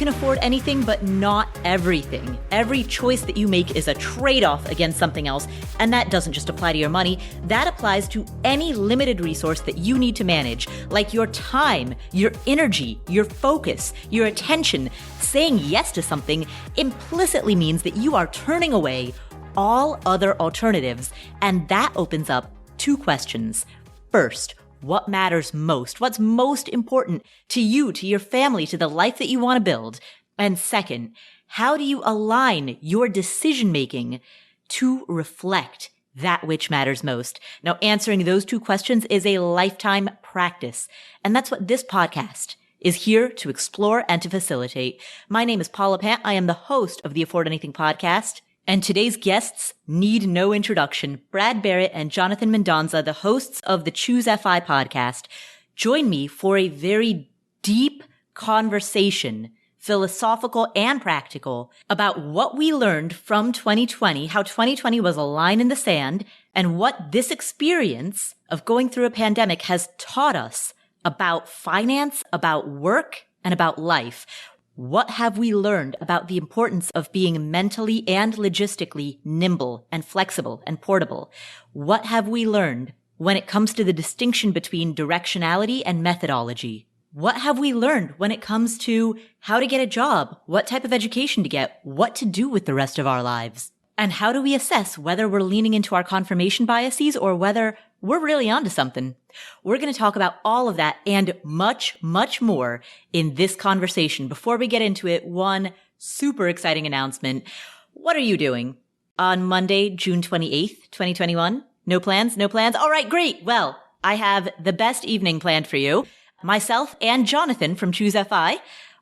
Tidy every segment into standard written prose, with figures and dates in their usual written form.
can afford anything, but not everything. Every choice that you make is a trade-off against something else, and that doesn't just apply to your money. That applies to any limited resource that you need to manage, like your time, your energy, your focus, your attention. Saying yes to something implicitly means that you are turning away all other alternatives, and that opens up two questions. First, what matters most? What's most important to you, to your family, to the life that you want to build? And second, how do you align your decision-making to reflect that which matters most? Now, answering those two questions is a lifetime practice, and that's what this podcast is here to explore and to facilitate. My name is Paula Pant. I am the host of the Afford Anything podcast. And today's guests need no introduction. Brad Barrett and Jonathan Mendonsa, the hosts of the Choose FI podcast, join me for a very deep conversation, philosophical and practical, about what we learned from 2020, how 2020 was a line in the sand, and what this experience of going through a pandemic has taught us about finance, about work, and about life. What have we learned about the importance of being mentally and logistically nimble and flexible and portable? What have we learned when it comes to the distinction between directionality and methodology? What have we learned when it comes to how to get a job, what type of education to get, what to do with the rest of our lives? And how do we assess whether we're leaning into our confirmation biases or whether we're really onto something? We're going to talk about all of that and much, much more in this conversation. Before we get into it, one super exciting announcement. What are you doing on Monday, June 28th, 2021? No plans? No plans? All right, great. Well, I have the best evening planned for you. Myself and Jonathan from Choose FI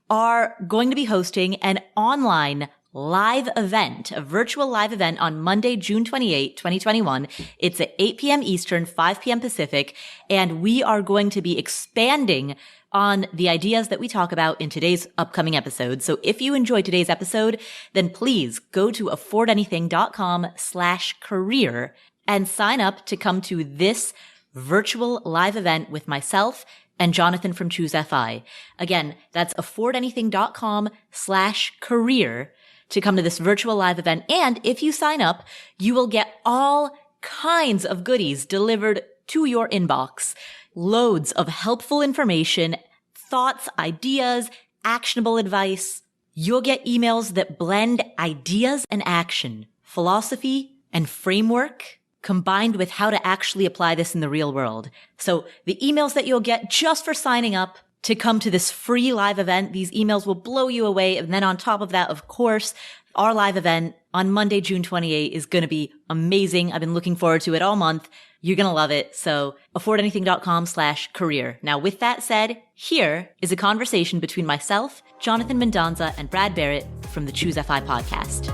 are going to be hosting an online live event, a virtual live event on Monday, June 28, 2021. It's at 8 p.m. Eastern, 5 p.m. Pacific, and we are going to be expanding on the ideas that we talk about in today's upcoming episode. So if you enjoyed today's episode, then please go to affordanything.com/career and sign up to come to this virtual live event with myself and Jonathan from Choose FI. Again, that's affordanything.com/career to come to this virtual live event. And if you sign up, you will get all kinds of goodies delivered to your inbox. Loads of helpful information, thoughts, ideas, actionable advice. You'll get emails that blend ideas and action, philosophy and framework, combined with how to actually apply this in the real world. So the emails that you'll get just for signing up to come to this free live event, these emails will blow you away. And then on top of that, of course, our live event on Monday, June 28 is going to be amazing. I've been looking forward to it all month. You're going to love it. So affordanything.com/career. Now, with that said, here is a conversation between myself, Jonathan Mendonsa, and Brad Barrett from the Choose FI podcast.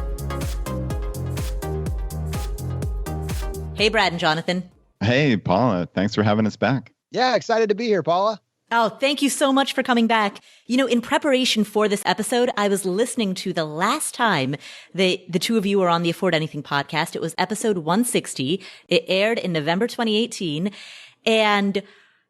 Hey, Brad and Jonathan. Hey, Paula. Thanks for having us back. Yeah, excited to be here, Paula. Oh, thank you so much for coming back. You know, in preparation for this episode, I was listening to the last time the two of you were on the Afford Anything podcast. It was episode 160. It aired in November 2018. And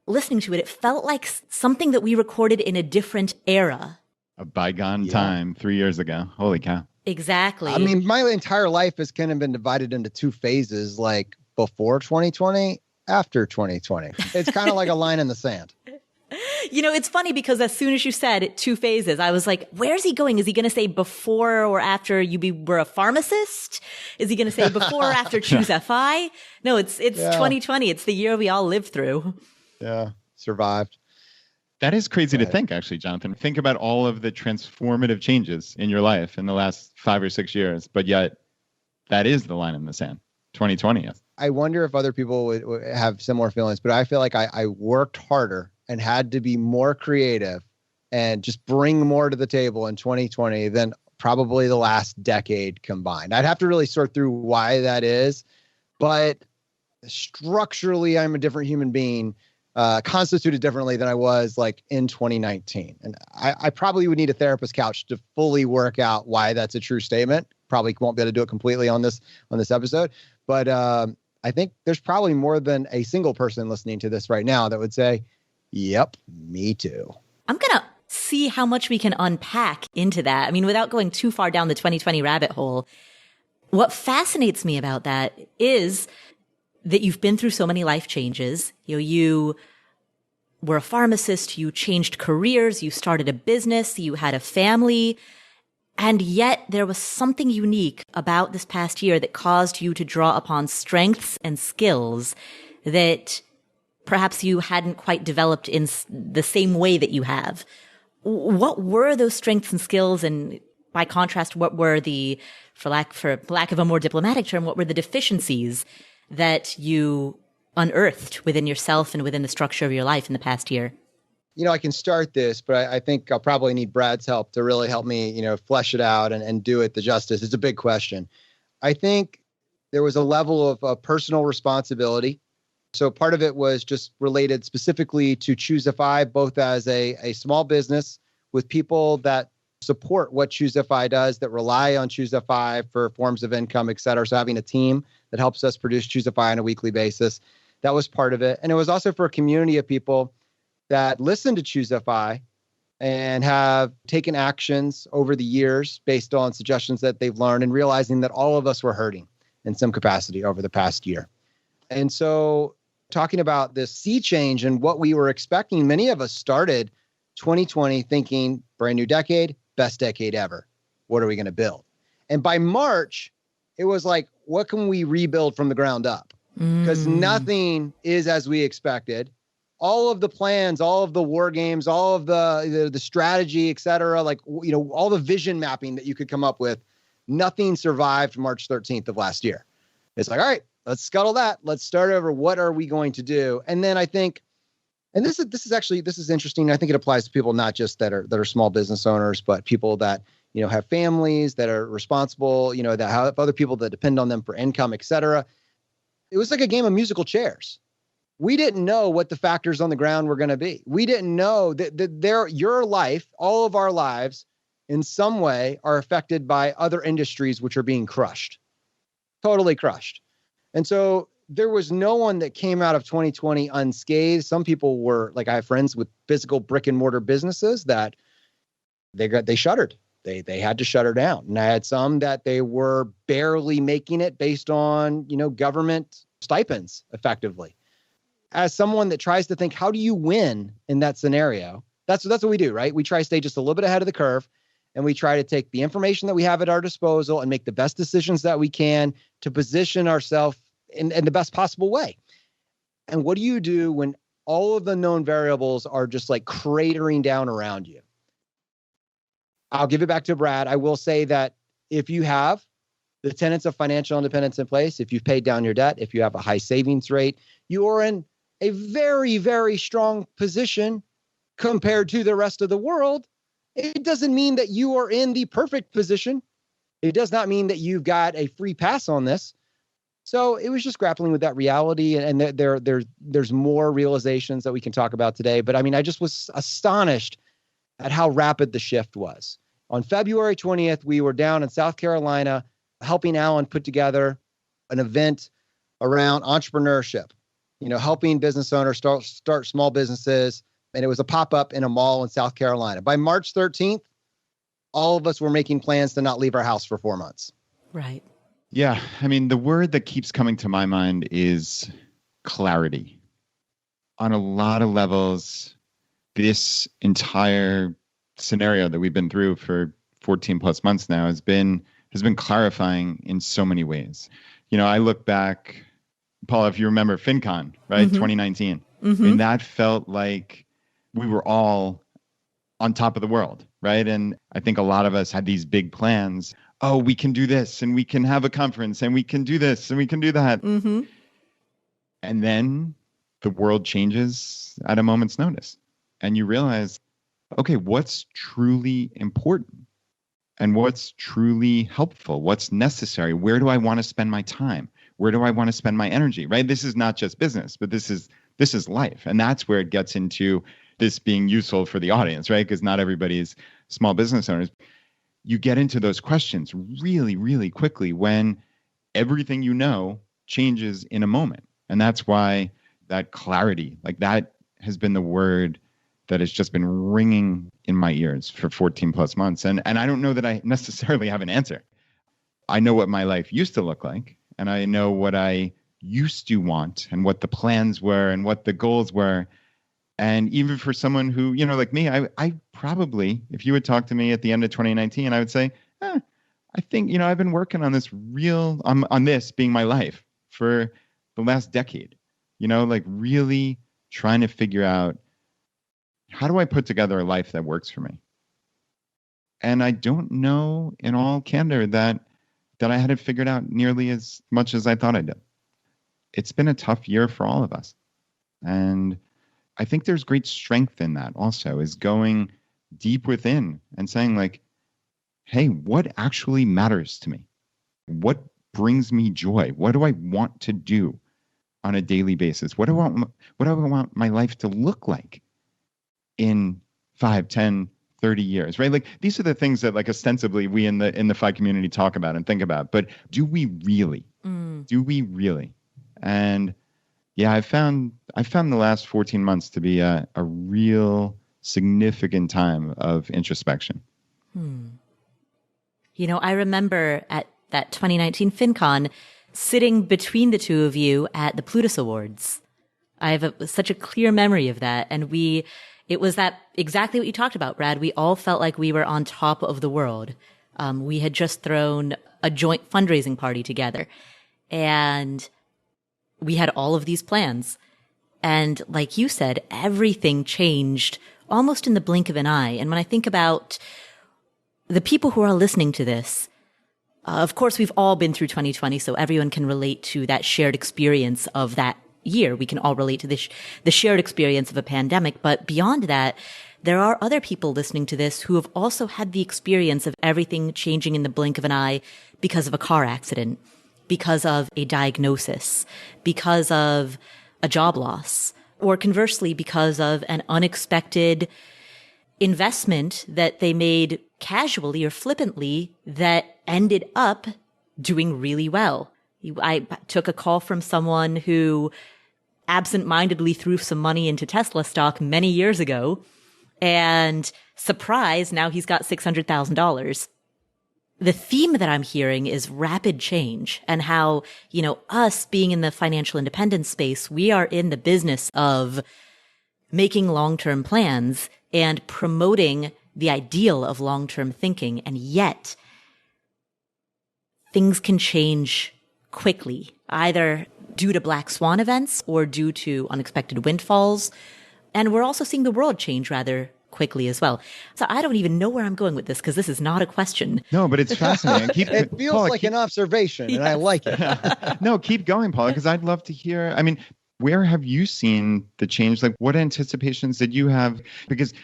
listening to it, it felt like something that we recorded in a different era. A bygone time, 3 years ago. Holy cow. Exactly. I mean, my entire life has kind of been divided into two phases, like before 2020, after 2020. It's kind of like a line in the sand. You know, it's funny because as soon as you said two phases, I was like, where's he going? Is he going to say before or after were a pharmacist? Is he going to say before or after Choose FI? No, it's 2020. It's the year we all lived through. Yeah, survived. That is crazy to think, actually, Jonathan. Think about all of the transformative changes in your life in the last 5 or 6 years, but yet that is the line in the sand. 2020 is. I wonder if other people would have similar feelings, but I feel like I worked harder and had to be more creative and just bring more to the table in 2020 than probably the last decade combined. I'd have to really sort through why that is, but structurally, I'm a different human being, constituted differently than I was like in 2019. And I probably would need a therapist couch to fully work out why that's a true statement. Probably won't be able to do it completely on this episode, but I think there's probably more than a single person listening to this right now that would say, yep, me too. I'm going to see how much we can unpack into that. I mean, without going too far down the 2020 rabbit hole, what fascinates me about that is that you've been through so many life changes. You were a pharmacist, you changed careers, you started a business, you had a family, and yet there was something unique about this past year that caused you to draw upon strengths and skills that perhaps you hadn't quite developed in the same way that you have. What were those strengths and skills? And by contrast, what were for lack of a more diplomatic term, what were the deficiencies that you unearthed within yourself and within the structure of your life in the past year? I can start this, but I think I'll probably need Brad's help to really help me, flesh it out and do it the justice. It's a big question. I think there was a level of personal responsibility. So part of it was just related specifically to Choosify, both as a small business with people that support what Choosify does, that rely on Choosify for forms of income, et cetera. So having a team that helps us produce Choosify on a weekly basis, that was part of it. And it was also for a community of people that listen to Choosify and have taken actions over the years based on suggestions that they've learned and realizing that all of us were hurting in some capacity over the past year. And so talking about this sea change and what we were expecting, many of us started 2020 thinking brand new decade, best decade ever. What are we going to build? And by March, it was like, what can we rebuild from the ground up? Because nothing is as we expected. All of the plans, all of the war games, all of the strategy, et cetera, all the vision mapping that you could come up with, nothing survived March 13th of last year. It's like, all right, let's scuttle that. Let's start over. What are we going to do? And then I think, and this is interesting. I think it applies to people not just that are small business owners, but people that, have families that are responsible, that have other people that depend on them for income, et cetera. It was like a game of musical chairs. We didn't know what the factors on the ground were going to be. We didn't know that your life, all of our lives, in some way are affected by other industries which are being crushed, totally crushed. And so there was no one that came out of 2020 unscathed. Some people were, like, I have friends with physical brick and mortar businesses that they shuttered. They had to shutter down. And I had some that they were barely making it based on, government stipends effectively. As someone that tries to think, how do you win in that scenario? That's what we do, right? We try to stay just a little bit ahead of the curve, and we try to take the information that we have at our disposal and make the best decisions that we can to position ourselves in the best possible way. And what do you do when all of the known variables are just like cratering down around you? I'll give it back to Brad. I will say that if you have the tenets of financial independence in place, if you've paid down your debt, if you have a high savings rate, you are in a very, very strong position compared to the rest of the world. It doesn't mean that you are in the perfect position. It does not mean that you've got a free pass on this. So it was just grappling with that reality. And there's more realizations that we can talk about today. But I mean, I just was astonished at how rapid the shift was. On February 20th, we were down in South Carolina helping Alan put together an event around entrepreneurship, helping business owners start small businesses. And it was a pop-up in a mall in South Carolina. By March 13th, all of us were making plans to not leave our house for 4 months. Right. Yeah. I mean, the word that keeps coming to my mind is clarity. On a lot of levels, this entire scenario that we've been through for 14 plus months now has been clarifying in so many ways. I look back, Paula, if you remember FinCon, right? 2019. And that felt like we were all on top of the world, right? And I think a lot of us had these big plans. Oh, we can do this, and we can have a conference, and we can do this, and we can do that. And then the world changes at a moment's notice. And you realize, okay, what's truly important? And what's truly helpful? What's necessary? Where do I want to spend my time? Where do I want to spend my energy, right? This is not just business, but this is life. And that's where it gets into this being useful for the audience, right? Because not everybody is small business owners. You get into those questions really, really quickly when everything changes in a moment. And that's why that clarity, like that has been the word that has just been ringing in my ears for 14 plus months. And I don't know that I necessarily have an answer. I know what my life used to look like, and I know what I used to want and what the plans were and what the goals were. And even for someone who, like me, I probably, if you would talk to me at the end of 2019, I would say, I think, I've been working on this on this being my life for the last decade, like really trying to figure out, how do I put together a life that works for me? And I don't know in all candor that I had it figured out nearly as much as I thought I did. It's been a tough year for all of us. And I think there's great strength in that also, is going deep within and saying like, hey, what actually matters to me? What brings me joy? What do I want to do on a daily basis? What do I want my life to look like in 5, 10, 30 years, right? Like these are the things that like ostensibly we in the FI community talk about and think about, but do we really? Do we really? And yeah, I found the last 14 months to be a real significant time of introspection. I remember at that 2019 FinCon sitting between the two of you at the Plutus Awards. I have such a clear memory of that. And it was that exactly what you talked about, Brad. We all felt like we were on top of the world. We had just thrown a joint fundraising party together, and we had all of these plans. And like you said, everything changed almost in the blink of an eye. And when I think about the people who are listening to this, of course, we've all been through 2020, so everyone can relate to that shared experience of that year. We can all relate to the shared experience of a pandemic. But beyond that, there are other people listening to this who have also had the experience of everything changing in the blink of an eye because of a car accident, because of a diagnosis, because of a job loss, or conversely, because of an unexpected investment that they made casually or flippantly that ended up doing really well. I took a call from someone who absentmindedly threw some money into Tesla stock many years ago, and surprise, now he's got $600,000. The theme that I'm hearing is rapid change, and how, us being in the financial independence space, we are in the business of making long-term plans and promoting the ideal of long-term thinking. And yet things can change quickly, either due to black swan events or due to unexpected windfalls. And we're also seeing the world change rather quickly as well. So I don't even know where I'm going with this, because this is not a question. No, but it's fascinating. It feels Paula, like an observation, and I like it. No, keep going, Paula, because I'd love to hear. I mean, where have you seen the change? Like, what anticipations did you have? Because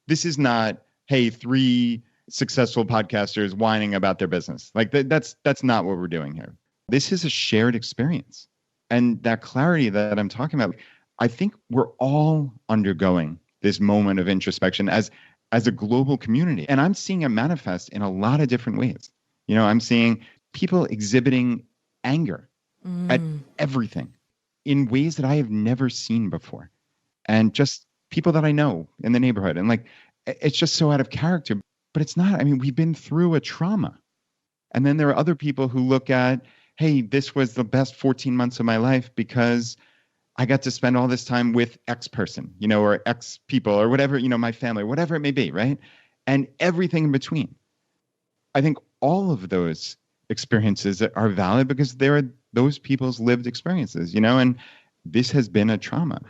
this is not, hey, 3 successful podcasters whining about their business. Like that's not what we're doing here. This is a shared experience. And that clarity that I'm talking about, I think we're all undergoing this moment of introspection as a global community. And I'm seeing it manifest in a lot of different ways. I'm seeing people exhibiting anger at everything in ways that I have never seen before. And just people that I know in the neighborhood. And like, it's just so out of character, but it's not. I mean, we've been through a trauma. And then there are other people who look at, hey, this was the best 14 months of my life because I got to spend all this time with X person, or X people or whatever, my family, whatever it may be, right? And everything in between. I think all of those experiences are valid because they're those people's lived experiences, and this has been a trauma.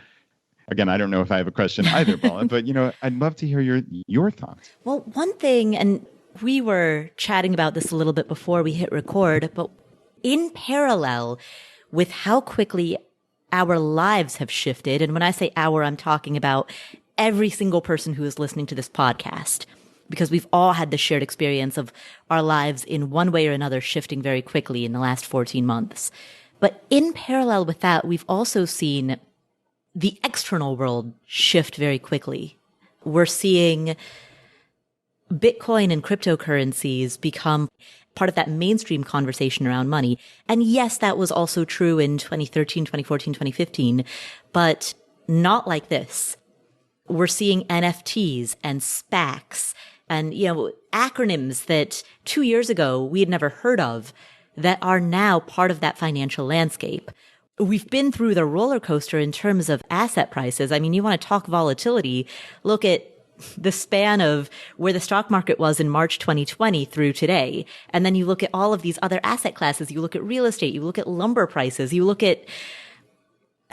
Again, I don't know if I have a question either, Paula, but, I'd love to hear your thoughts. Well, one thing, and we were chatting about this a little bit before we hit record, but in parallel with how quickly our lives have shifted, and when I say our, I'm talking about every single person who is listening to this podcast, because we've all had the shared experience of our lives in one way or another shifting very quickly in the last 14 months. But in parallel with that, we've also seen the external world shift very quickly. We're seeing Bitcoin and cryptocurrencies become part of that mainstream conversation around money. And yes, that was also true in 2013, 2014, 2015, but not like this. We're seeing NFTs and SPACs and, acronyms that 2 years ago we had never heard of that are now part of that financial landscape. We've been through the roller coaster in terms of asset prices. I mean, you want to talk volatility, look at the span of where the stock market was in March 2020 through today. And then you look at all of these other asset classes. You look at real estate, you look at lumber prices, you look at,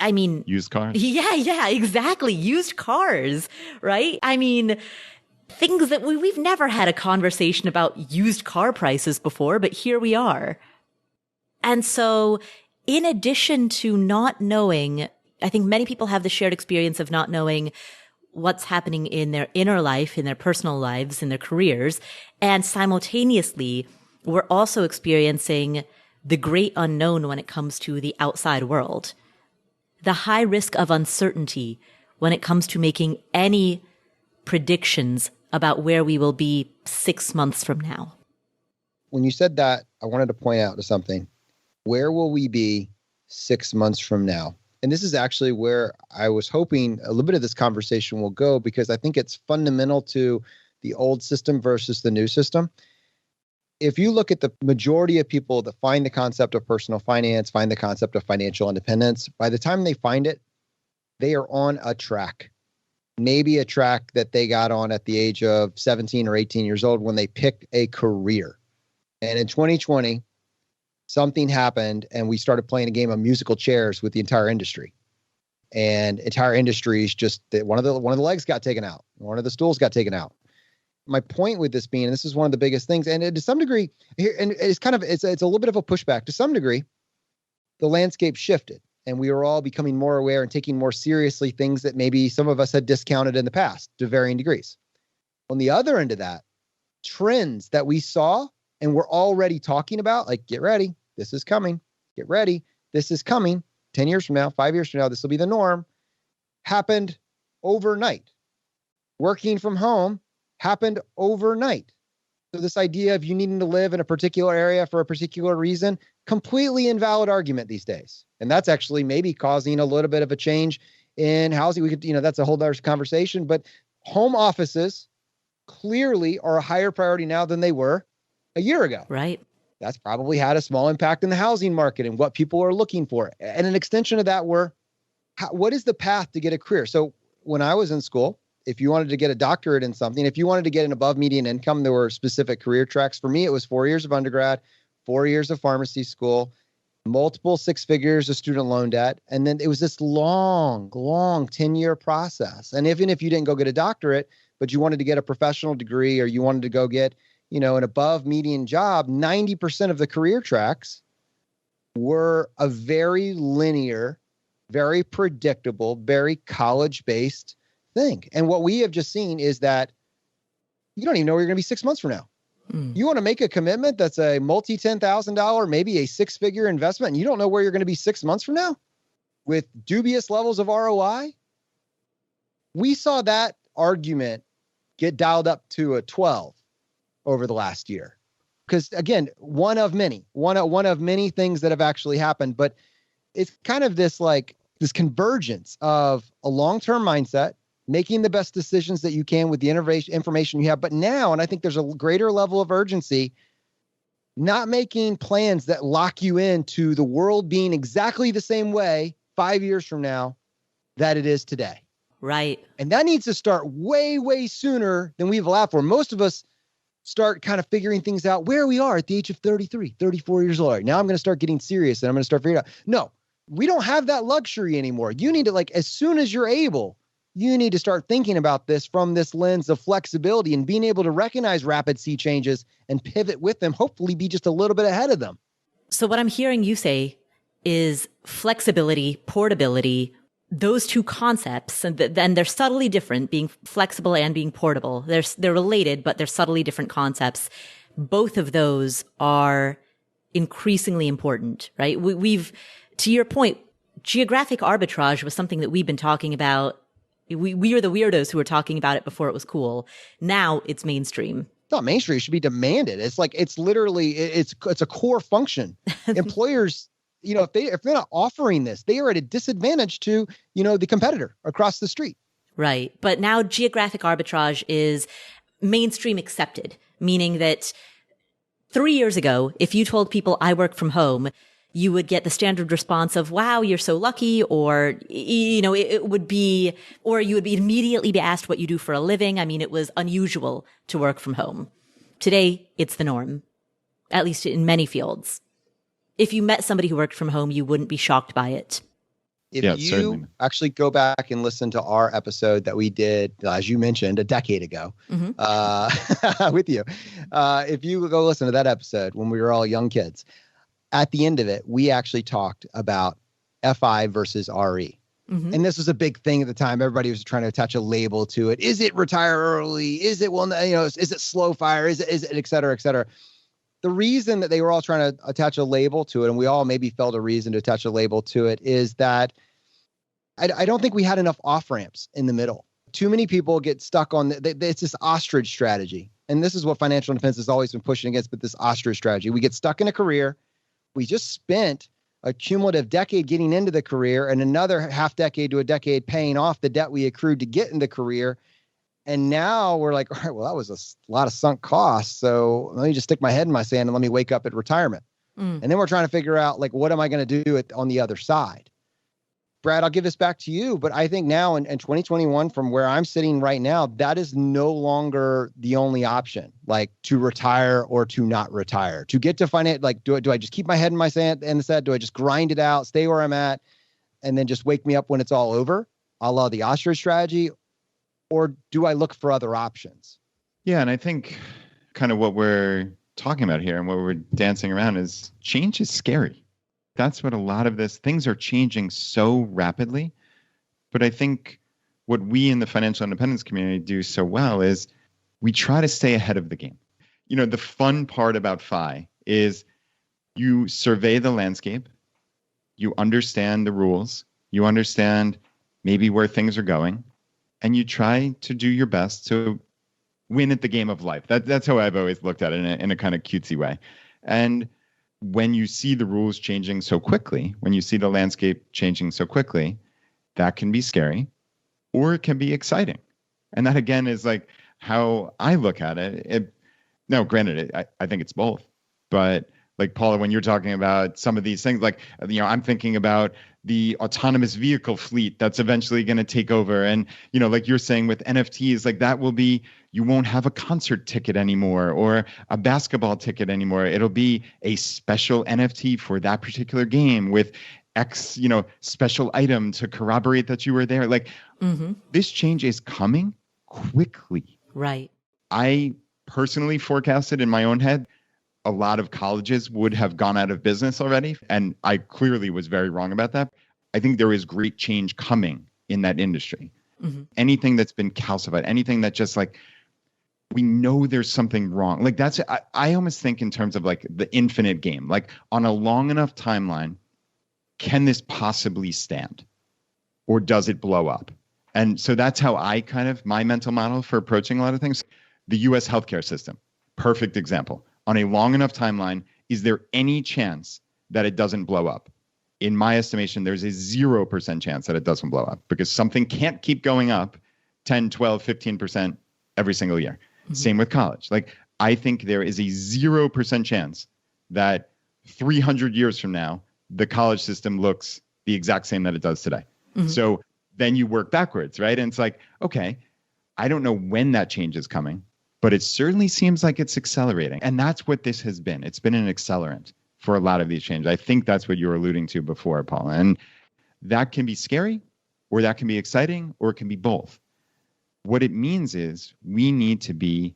used cars. Yeah, exactly. Used cars, right? I mean, things that we've never had a conversation about used car prices before, but here we are. And so in addition to not knowing, I think many people have the shared experience of not knowing what's happening in their inner life, in their personal lives, in their careers. And simultaneously, we're also experiencing the great unknown when it comes to the outside world. The high risk of uncertainty when it comes to making any predictions about where we will be 6 months from now. When you said that, I wanted to point out to something. Where will we be 6 months from now? And this is actually where I was hoping a little bit of this conversation will go, because I think it's fundamental to the old system versus the new system. If you look at the majority of people that find the concept of personal finance, find the concept of financial independence, by the time they find it, they are on a track. Maybe a track that they got on at the age of 17 or 18 years old when they picked a career. And in 2020, something happened and we started playing a game of musical chairs with the entire industry. And entire industries just, one of the legs got taken out. One of the stools got taken out. My point with this being, and this is one of the biggest things, and to some degree here, and it's a little bit of a pushback to some degree, the landscape shifted and we were all becoming more aware and taking more seriously things that maybe some of us had discounted in the past to varying degrees. On the other end of that, trends that we saw and we're already talking about, like, get ready, this is coming, get ready, this is coming, 10 years from now, 5 years from now, this will be the norm, happened overnight. Working from home happened overnight. So this idea of you needing to live in a particular area for a particular reason, completely invalid argument these days. And that's actually maybe causing a little bit of a change in housing. We could, that's a whole other conversation, but home offices clearly are a higher priority now than they were a year ago. Right. That's probably had a small impact in the housing market and what people are looking for. And an extension of that what is the path to get a career? So when I was in school, if you wanted to get a doctorate in something, if you wanted to get an above median income, there were specific career tracks. For me, it was 4 years of undergrad, 4 years of pharmacy school, multiple 6 figures of student loan debt. And then it was this long 10-year process. And even if you didn't go get a doctorate, but you wanted to get a professional degree or you wanted to go get, an above median job, 90% of the career tracks were a very linear, very predictable, very college-based thing. And what we have just seen is that you don't even know where you're going to be 6 months from now. You want to make a commitment that's a multi-$10,000, maybe a 6-figure investment, and you don't know where you're going to be 6 months from now with dubious levels of ROI. We saw that argument get dialed up to a 12 over the last year. Because again, one of many things that have actually happened, but it's kind of this convergence of a long-term mindset, making the best decisions that you can with the information you have. But now, and I think there's a greater level of urgency, not making plans that lock you into the world being exactly the same way 5 years from now that it is today. Right. And that needs to start way, way sooner than we've allowed for. Most of us start kind of figuring things out where we are at the age of 33, 34 years old. Now I'm going to start getting serious and I'm going to start figuring out. No, we don't have that luxury anymore. You need to, as soon as you're able, you need to start thinking about this from this lens of flexibility and being able to recognize rapid sea changes and pivot with them, hopefully be just a little bit ahead of them. So what I'm hearing you say is flexibility, portability, those two concepts, and then they're subtly different, being flexible and being portable. They're related, but they're subtly different concepts. Both of those are increasingly important, right? We've, to your point, geographic arbitrage was something that we've been talking about. We are the weirdos who were talking about it before it was cool. Now it's mainstream. It's not mainstream. It should be demanded. It's literally a core function. Employers, if they're not offering this, they are at a disadvantage to, the competitor across the street. Right. But now geographic arbitrage is mainstream accepted, meaning that 3 years ago, if you told people I work from home, you would get the standard response of, wow, you're so lucky, or, it would be, or you would be immediately be asked what you do for a living. I mean, it was unusual to work from home. Today, it's the norm, at least in many fields. If you met somebody who worked from home, you wouldn't be shocked by it. If you certainly actually go back and listen to our episode that we did, as you mentioned, a decade ago, with you, if you go listen to that episode when we were all young kids, at the end of it, we actually talked about FI versus RE. Mm-hmm. And this was a big thing at the time. Everybody was trying to attach a label to it. Is it retire early? Is it, is it slow fire? Is it, et cetera, et cetera. The reason that they were all trying to attach a label to it, and we all maybe felt a reason to attach a label to it, is that I don't think we had enough off-ramps in the middle. Too many people get stuck on, it's this ostrich strategy. And this is what financial independence has always been pushing against, but this ostrich strategy. We get stuck in a career. We just spent a cumulative decade getting into the career and another half decade to a decade paying off the debt we accrued to get in the career. And now we're like, all right, well, that was a lot of sunk costs. So let me just stick my head in my sand and let me wake up at retirement. And then we're trying to figure out, like, what am I going to do on the other side? Brad, I'll give this back to you. But I think now in 2021, from where I'm sitting right now, that is no longer the only option, like to retire or to not retire. To get to finance, like, do I just keep my head in my sand and the sand? Do I just grind it out, stay where I'm at, and then just wake me up when it's all over, a la the ostrich strategy? Or do I look for other options? Yeah, and I think kind of what we're talking about here and what we're dancing around is change is scary. That's what a lot of things are changing so rapidly. But I think what we in the financial independence community do so well is we try to stay ahead of the game. The fun part about FI is you survey the landscape, you understand the rules, you understand maybe where things are going, and you try to do your best to win at the game of life. That's how I've always looked at it in a kind of cutesy way. And when you see the rules changing so quickly, when you see the landscape changing so quickly, that can be scary or it can be exciting. And that, again, is like how I look at it. Now, granted, I think it's both. But like, Paula, when you're talking about some of these things, like, I'm thinking about the autonomous vehicle fleet that's eventually going to take over. And, like you're saying with NFTs, like that will be, you won't have a concert ticket anymore or a basketball ticket anymore. It'll be a special NFT for that particular game with X, special item to corroborate that you were there. Like this change is coming quickly. Right. I personally forecasted in my own head, a lot of colleges would have gone out of business already. And I clearly was very wrong about that. I think there is great change coming in that industry. Mm-hmm. Anything that's been calcified, anything that just like, we know there's something wrong. Like that's, I almost think in terms of like the infinite game, like on a long enough timeline, can this possibly stand or does it blow up? And so that's how my mental model for approaching a lot of things. The US healthcare system, perfect example. On a long enough timeline, is there any chance that it doesn't blow up? In my estimation, there's a 0% chance that it doesn't blow up because something can't keep going up 10, 12, 15% every single year. Mm-hmm. Same with college. Like, I think there is a 0% chance that 300 years from now, the college system looks the exact same that it does today. Mm-hmm. So then you work backwards, right? And it's like, okay, I don't know when that change is coming, but it certainly seems like it's accelerating. And that's what this has been. It's been an accelerant for a lot of these changes. I think that's what you were alluding to before, Paula. And that can be scary, or that can be exciting, or it can be both. What it means is we need to be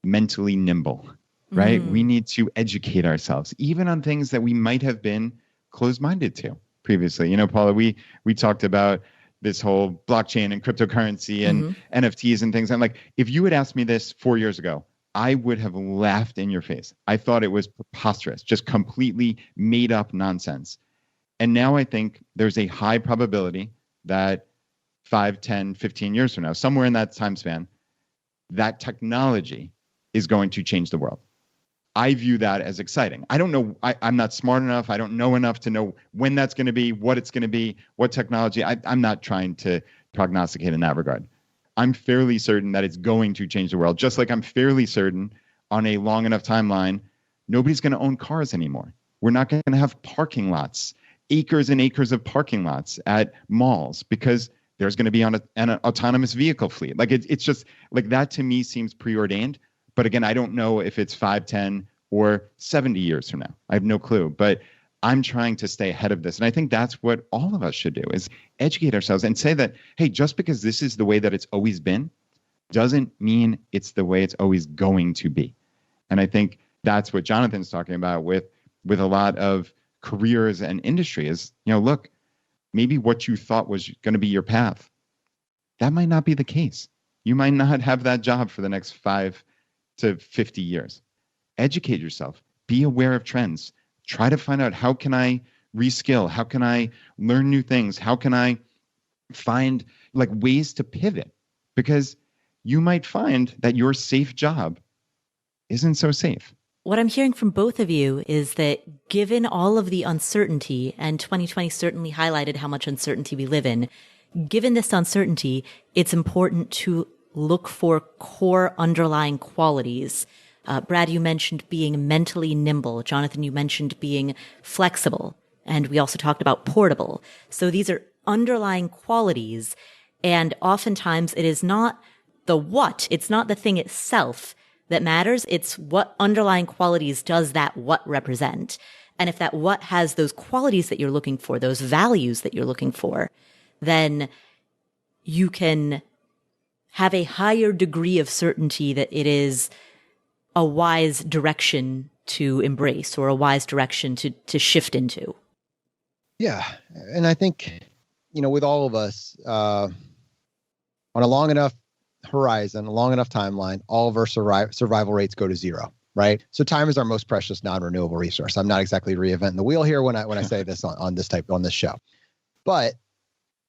mentally nimble, right? Mm. We need to educate ourselves, even on things that we might have been closed-minded to previously. Paula, we talked about this whole blockchain and cryptocurrency and NFTs and things. And like, if you had asked me this 4 years ago, I would have laughed in your face. I thought it was preposterous, just completely made up nonsense. And now I think there's a high probability that 5, 10, 15 years from now, somewhere in that time span, that technology is going to change the world. I view that as exciting. I don't know. I'm not smart enough. I don't know enough to know when that's going to be, what it's going to be, what technology. I'm not trying to prognosticate in that regard. I'm fairly certain that it's going to change the world. Just like I'm fairly certain on a long enough timeline, nobody's going to own cars anymore. We're not going to have parking lots, acres and acres of parking lots at malls, because there's going to be an autonomous vehicle fleet. Like it's just like that to me seems preordained. But again, I don't know if it's 5, 10, or 70 years from now. I have no clue. But I'm trying to stay ahead of this. And I think that's what all of us should do, is educate ourselves and say that, hey, just because this is the way that it's always been doesn't mean it's the way it's always going to be. And I think that's what Jonathan's talking about with a lot of careers and industry is, look, maybe what you thought was going to be your path, that might not be the case. You might not have that job for the next 5 to 50 years. Educate yourself. Be aware of trends. Try to find out, how can I reskill? How can I learn new things? How can I find ways to pivot? Because you might find that your safe job isn't so safe. What I'm hearing from both of you is that given all of the uncertainty, and 2020 certainly highlighted how much uncertainty we live in, given this uncertainty, it's important to look for core underlying qualities. Brad, you mentioned being mentally nimble. Jonathan, you mentioned being flexible. And we also talked about portable. So these are underlying qualities. And oftentimes it is not the what, it's not the thing itself that matters. It's what underlying qualities does that what represent. And if that what has those qualities that you're looking for, those values that you're looking for, then you can have a higher degree of certainty that it is a wise direction to embrace, or a wise direction to shift into. Yeah. And I think, with all of us, on a long enough horizon, a long enough timeline, all of our survival rates go to zero, right? So time is our most precious non-renewable resource. I'm not exactly reinventing the wheel here when I say this on this show. But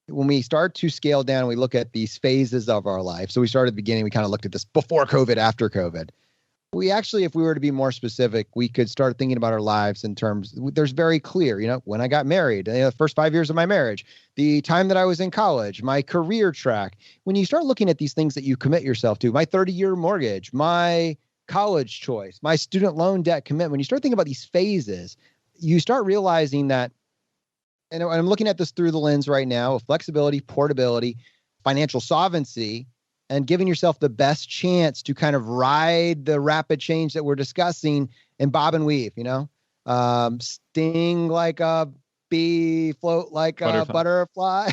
when we start to scale down, we look at these phases of our life. So we started at the beginning, we kind of looked at this before COVID, after COVID. We actually, if we were to be more specific, we could start thinking about our lives in terms, there's very clear, when I got married, the first 5 years of my marriage, the time that I was in college, my career track. When you start looking at these things that you commit yourself to, my 30-year mortgage, my college choice, my student loan debt commitment, when you start thinking about these phases, you start realizing that, and I'm looking at this through the lens right now of flexibility, portability, financial solvency, and giving yourself the best chance to kind of ride the rapid change that we're discussing and bob and weave, sting like a bee, float like a butterfly.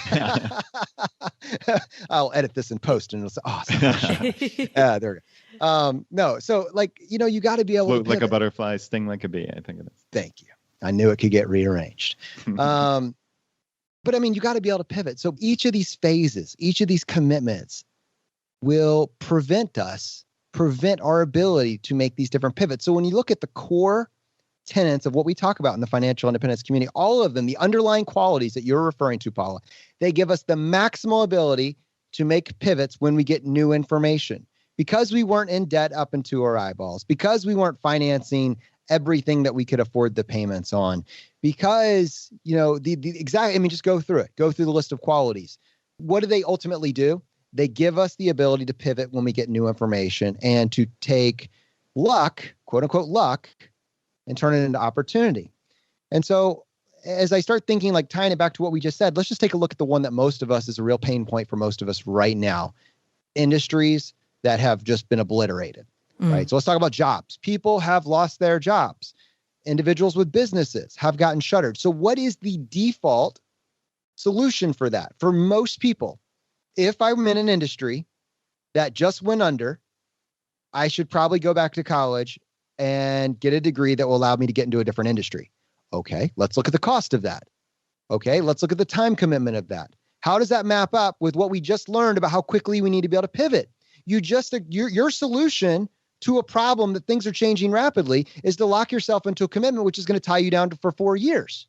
I'll edit this in post and it'll say, awesome. Yeah, there we go. No, so you got to be able float to like a butterfly, sting like a bee, I think it is. Thank you. I knew it could get rearranged. But you got to be able to pivot. So each of these phases, each of these commitments will prevent our ability to make these different pivots. So when you look at the core tenets of what we talk about in the financial independence community, all of them, the underlying qualities that you're referring to, Paula, they give us the maximal ability to make pivots when we get new information. Because we weren't in debt up into our eyeballs, because we weren't financing everything that we could afford the payments on, because, just go through the list of qualities. What do they ultimately do? They give us the ability to pivot when we get new information and to take luck, quote unquote luck, and turn it into opportunity. And so as I start thinking, tying it back to what we just said, let's just take a look at the one that most of us is a real pain point for most of us right now. Industries that have just been obliterated, right? So let's talk about jobs. People have lost their jobs. Individuals with businesses have gotten shuttered. So what is the default solution for that? For most people, if I'm in an industry that just went under, I should probably go back to college and get a degree that will allow me to get into a different industry. Okay, let's look at the cost of that. Okay, let's look at the time commitment of that. How does that map up with what we just learned about how quickly we need to be able to pivot? Your solution to a problem that things are changing rapidly is to lock yourself into a commitment, which is going to tie you down for 4 years.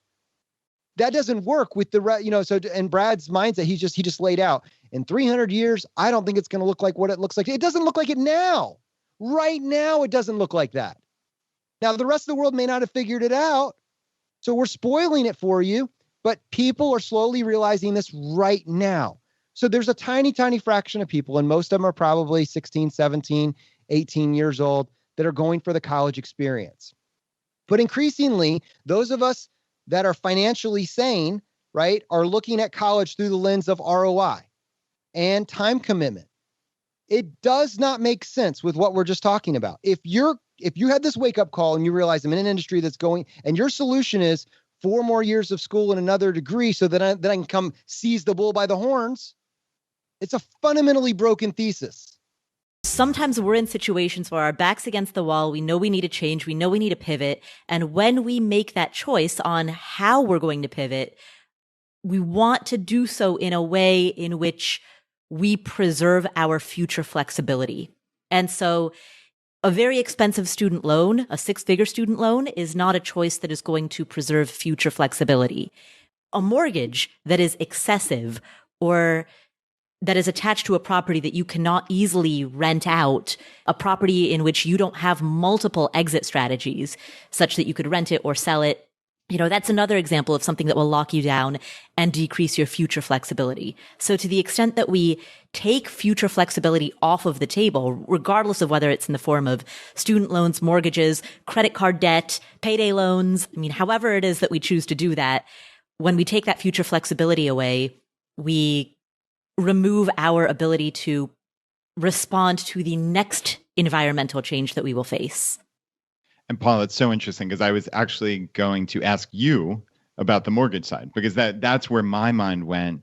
That doesn't work with so in Brad's mindset, he just laid out in 300 years, I don't think it's going to look like what it looks like. It doesn't look like it now. Right now, it doesn't look like that. Now, the rest of the world may not have figured it out. So we're spoiling it for you, but people are slowly realizing this right now. So there's a tiny, tiny fraction of people, and most of them are probably 16, 17, 18 years old, that are going for the college experience. But increasingly, those of us that are financially sane, right, are looking at college through the lens of ROI and time commitment. It does not make sense with what we're just talking about. If you had this wake up call and you realize I'm in an industry that's going, and your solution is 4 more years of school and another degree so that I can come seize the bull by the horns, it's a fundamentally broken thesis. Sometimes we're in situations where our back's against the wall. We know we need to change. We know we need to pivot. And when we make that choice on how we're going to pivot, we want to do so in a way in which we preserve our future flexibility. And so a very expensive student loan, a 6-figure student loan, is not a choice that is going to preserve future flexibility. A mortgage that is excessive or that is attached to a property that you cannot easily rent out, a property in which you don't have multiple exit strategies such that you could rent it or sell it, that's another example of something that will lock you down and decrease your future flexibility. So to the extent that we take future flexibility off of the table, regardless of whether it's in the form of student loans, mortgages, credit card debt, payday loans, however it is that we choose to do that, when we take that future flexibility away, we remove our ability to respond to the next environmental change that we will face. And Paul, it's so interesting because I was actually going to ask you about the mortgage side, because that's where my mind went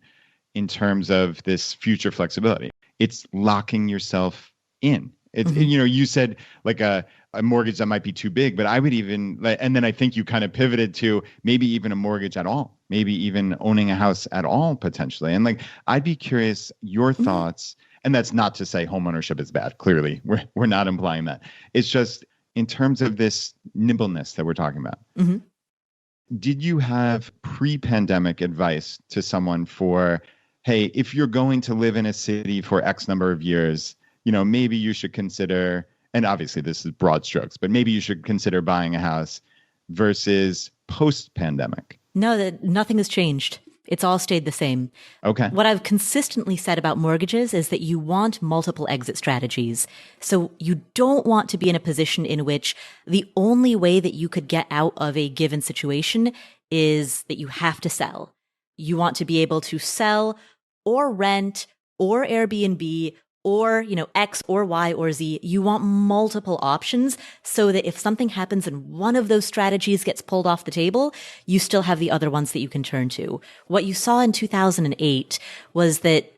in terms of this future flexibility. It's locking yourself in. It's, you said like a mortgage that might be too big, but I would even, and then I think you kind of pivoted to maybe even a mortgage at all, maybe even owning a house at all potentially. And I'd be curious your thoughts, and that's not to say homeownership is bad. Clearly, we're not implying that. It's just in terms of this nimbleness that we're talking about. Mm-hmm. Did you have pre-pandemic advice to someone for, hey, if you're going to live in a city for X number of years, maybe you should consider, and obviously this is broad strokes, but maybe you should consider buying a house versus post-pandemic? No, nothing has changed. It's all stayed the same. Okay. What I've consistently said about mortgages is that you want multiple exit strategies. So you don't want to be in a position in which the only way that you could get out of a given situation is that you have to sell. You want to be able to sell or rent or Airbnb or, X or Y or Z. You want multiple options so that if something happens and one of those strategies gets pulled off the table, you still have the other ones that you can turn to. What you saw in 2008 was that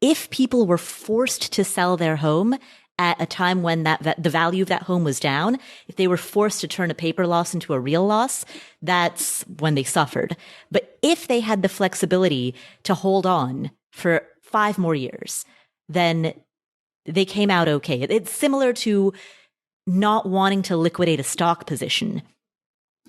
if people were forced to sell their home at a time when that the value of that home was down, if they were forced to turn a paper loss into a real loss, that's when they suffered. But if they had the flexibility to hold on for 5 more years, then they came out okay. It's similar to not wanting to liquidate a stock position,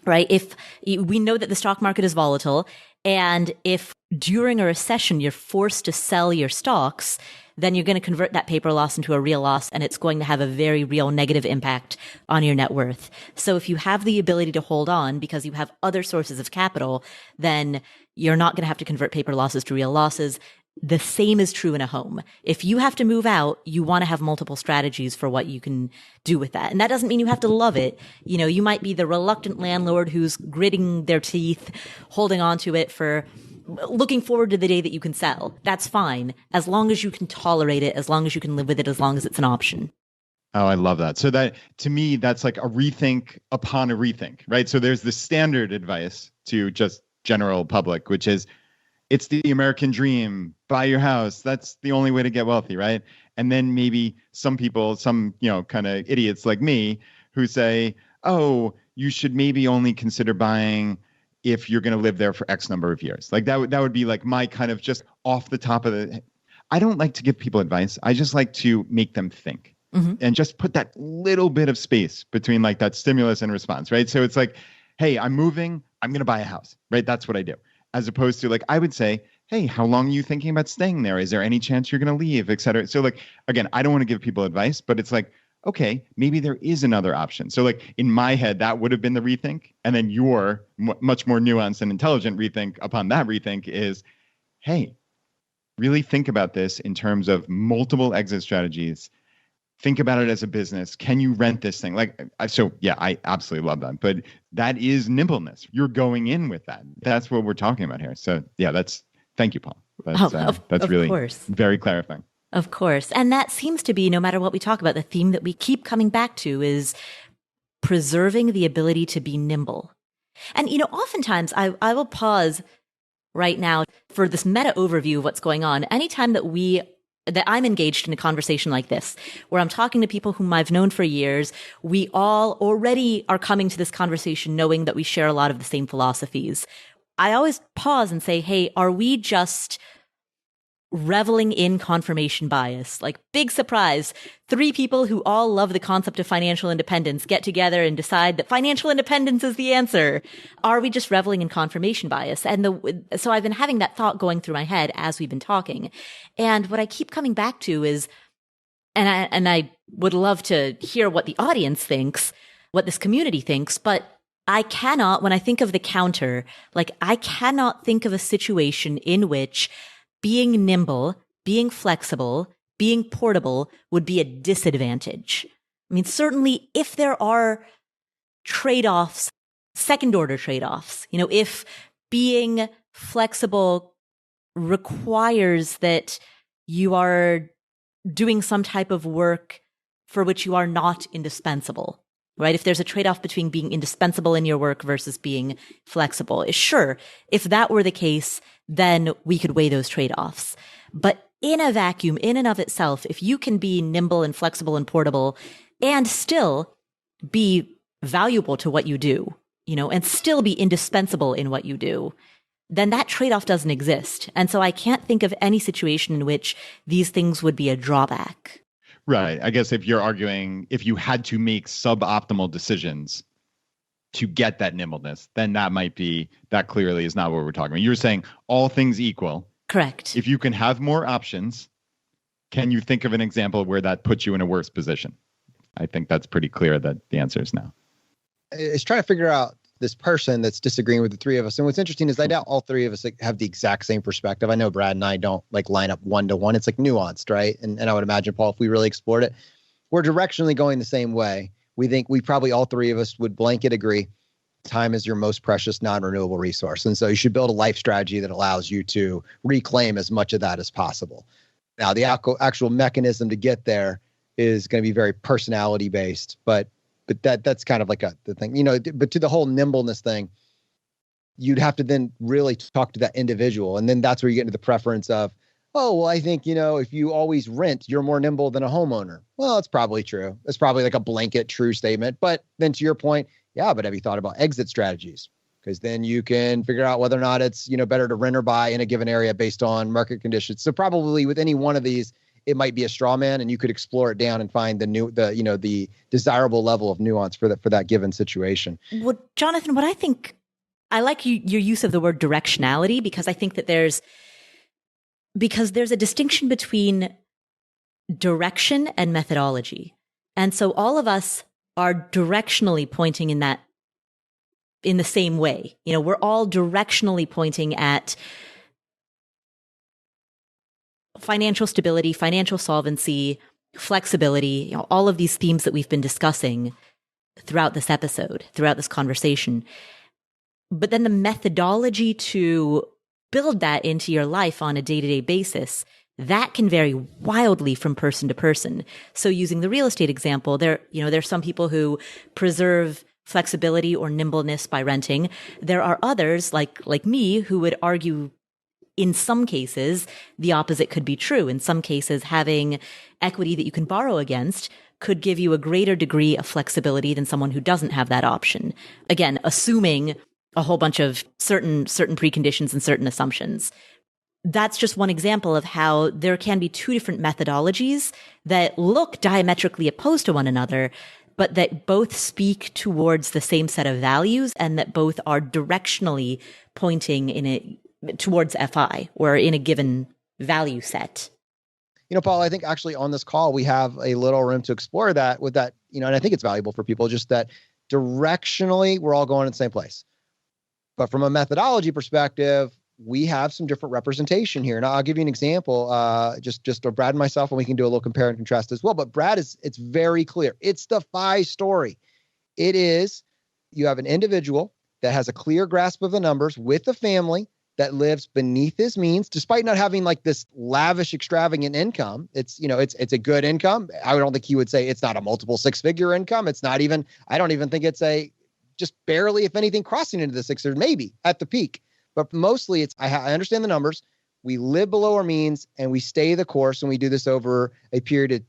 right? If we know that the stock market is volatile, and if during a recession you're forced to sell your stocks, then you're going to convert that paper loss into a real loss, and it's going to have a very real negative impact on your net worth. So if you have the ability to hold on because you have other sources of capital, then you're not going to have to convert paper losses to real losses. The same is true in a home. If you have to move out, you want to have multiple strategies for what you can do with that. And that doesn't mean you have to love it. You might be the reluctant landlord who's gritting their teeth, holding on to it for looking forward to the day that you can sell. That's fine. As long as you can tolerate it, as long as you can live with it, as long as it's an option. Oh, I love that. So that, to me, that's like a rethink upon a rethink, right? So there's the standard advice to just general public, which is, it's the American dream, buy your house. That's the only way to get wealthy, right? And then maybe some people, some, kind of idiots like me who say, oh, you should maybe only consider buying if you're going to live there for X number of years. Like that would be like my kind of just off the top of the, I don't like to give people advice. I just like to make them think and just put that little bit of space between like that stimulus and response, right? So it's like, hey, I'm moving, I'm going to buy a house, right? That's what I do. As opposed to I would say, hey, how long are you thinking about staying there? Is there any chance you're going to leave, et cetera? So again, I don't want to give people advice, but it's okay, maybe there is another option. So in my head, that would have been the rethink. And then your much more nuanced and intelligent rethink upon that rethink is, hey, really think about this in terms of multiple exit strategies. Think about it as a business. Can you rent this thing? I absolutely love that. But that is nimbleness. You're going in with that. That's what we're talking about here. So yeah, thank you, Paul. That's really very clarifying. Of course. And that seems to be, no matter what we talk about, the theme that we keep coming back to is preserving the ability to be nimble. And, oftentimes I will pause right now for this meta overview of what's going on. Anytime that I'm engaged in a conversation like this, where I'm talking to people whom I've known for years, we all already are coming to this conversation knowing that we share a lot of the same philosophies. I always pause and say, hey, are we just reveling in confirmation bias? Like, big surprise, 3 people who all love the concept of financial independence get together and decide that financial independence is the answer. Are we just reveling in confirmation bias? And so I've been having that thought going through my head as we've been talking. And what I keep coming back to is, and I would love to hear what the audience thinks, what this community thinks, but I cannot, when I think of the counter, I cannot think of a situation in which being nimble, being flexible, being portable would be a disadvantage. I mean, certainly if there are trade-offs, second-order trade-offs, if being flexible requires that you are doing some type of work for which you are not indispensable, right? If there's a trade-off between being indispensable in your work versus being flexible, sure, if that were the case, then we could weigh those trade-offs. But in a vacuum, in and of itself, if you can be nimble and flexible and portable and still be valuable to what you do, and still be indispensable in what you do, then that trade-off doesn't exist. And so I can't think of any situation in which these things would be a drawback. Right. I guess if you're arguing, if you had to make suboptimal decisions to get that nimbleness, then that clearly is not what we're talking about. You're saying all things equal. Correct. If you can have more options, can you think of an example where that puts you in a worse position? I think that's pretty clear that the answer is no. It's trying to figure out this person that's disagreeing with the 3 of us. And what's interesting is I doubt all 3 of us have the exact same perspective. I know Brad and I don't line up 1-to-1. It's nuanced, right? And I would imagine, Paul, if we really explored it, we're directionally going the same way. We think we probably all 3 of us would blanket agree time is your most precious non-renewable resource. And so you should build a life strategy that allows you to reclaim as much of that as possible. Now, the actual mechanism to get there is going to be very personality based, but that's kind of the thing, but to the whole nimbleness thing, you'd have to then really talk to that individual. And then that's where you get into the preference of, oh, well, I think, if you always rent, you're more nimble than a homeowner. Well, it's probably true. It's probably a blanket true statement. But then to your point, yeah, but have you thought about exit strategies? Because then you can figure out whether or not it's, better to rent or buy in a given area based on market conditions. So probably with any one of these, it might be a straw man, and you could explore it down and find the desirable level of nuance for that given situation. Well, Jonathan, what I think, I like your use of the word directionality, because I think that there's a distinction between direction and methodology. And so all of us are directionally pointing in the same way. We're all directionally pointing at financial stability, financial solvency, flexibility, all of these themes that we've been discussing throughout this episode, throughout this conversation. But then the methodology to build that into your life on a day-to-day basis, that can vary wildly from person to person. So using the real estate example, there's some people who preserve flexibility or nimbleness by renting. There are others like me who would argue in some cases, the opposite could be true. In some cases, having equity that you can borrow against could give you a greater degree of flexibility than someone who doesn't have that option. Again, assuming a whole bunch of certain preconditions and certain assumptions. That's just one example of how there can be 2 different methodologies that look diametrically opposed to one another, but that both speak towards the same set of values and that both are directionally pointing towards FI or in a given value set. Paul, I think actually on this call, we have a little room to explore that with that, and I think it's valuable for people just that directionally we're all going in the same place. But from a methodology perspective, we have some different representation here. And I'll give you an example, just Brad and myself, and we can do a little compare and contrast as well. But Brad it's very clear. It's the FI story. It is, you have an individual that has a clear grasp of the numbers with a family that lives beneath his means, despite not having like this lavish, extravagant income. It's a good income. I don't think he would say it's not a multiple six-figure income. It's not even, I don't even think it's just barely, if anything, crossing into the six, or maybe at the peak. But mostly it's, I understand the numbers. We live below our means and we stay the course, and we do this over a period of,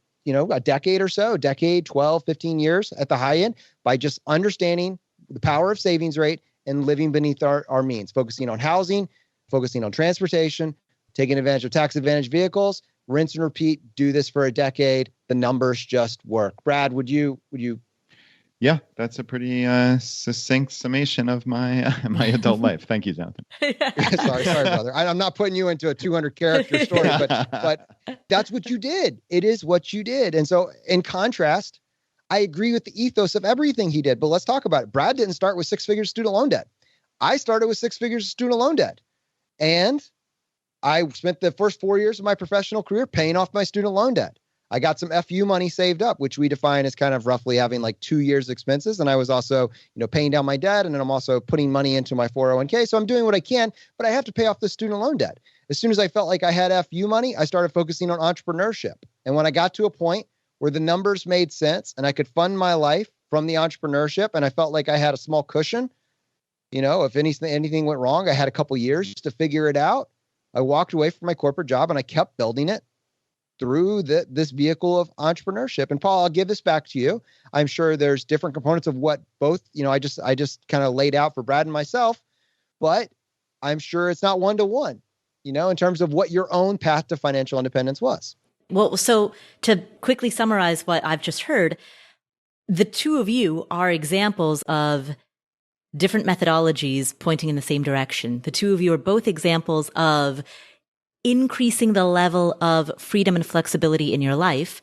a decade or so, 12, 15 years at the high end, by just understanding the power of savings rate and living beneath our means, focusing on housing, focusing on transportation, taking advantage of tax advantage vehicles, rinse and repeat, do this for a decade. The numbers just work. Brad, would you? Yeah, that's a pretty succinct summation of my adult life. Thank you, Jonathan. sorry, brother. I'm not putting you into a 200-character story, but that's what you did. It is what you did. And so in contrast, I agree with the ethos of everything he did, but let's talk about it. Brad didn't start with 6 figures of student loan debt. I started with 6 figures of student loan debt. And I spent the first 4 years of my professional career paying off my student loan debt. I got some FU money saved up, which we define as kind of roughly having like 2 years expenses. And I was also, paying down my debt, and then I'm also putting money into my 401k. So I'm doing what I can, but I have to pay off the student loan debt. As soon as I felt like I had FU money, I started focusing on entrepreneurship. And when I got to a point where the numbers made sense and I could fund my life from the entrepreneurship, and I felt like I had a small cushion, if anything went wrong, I had a couple years to figure it out. I walked away from my corporate job and I kept building it through this vehicle of entrepreneurship. And Paul, I'll give this back to you. I'm sure there's different components of what both, I just kind of laid out for Brad and myself, but I'm sure it's not one-to-one, in terms of what your own path to financial independence was. Well, so to quickly summarize what I've just heard, the two of you are examples of different methodologies pointing in the same direction. The two of you are both examples of increasing the level of freedom and flexibility in your life.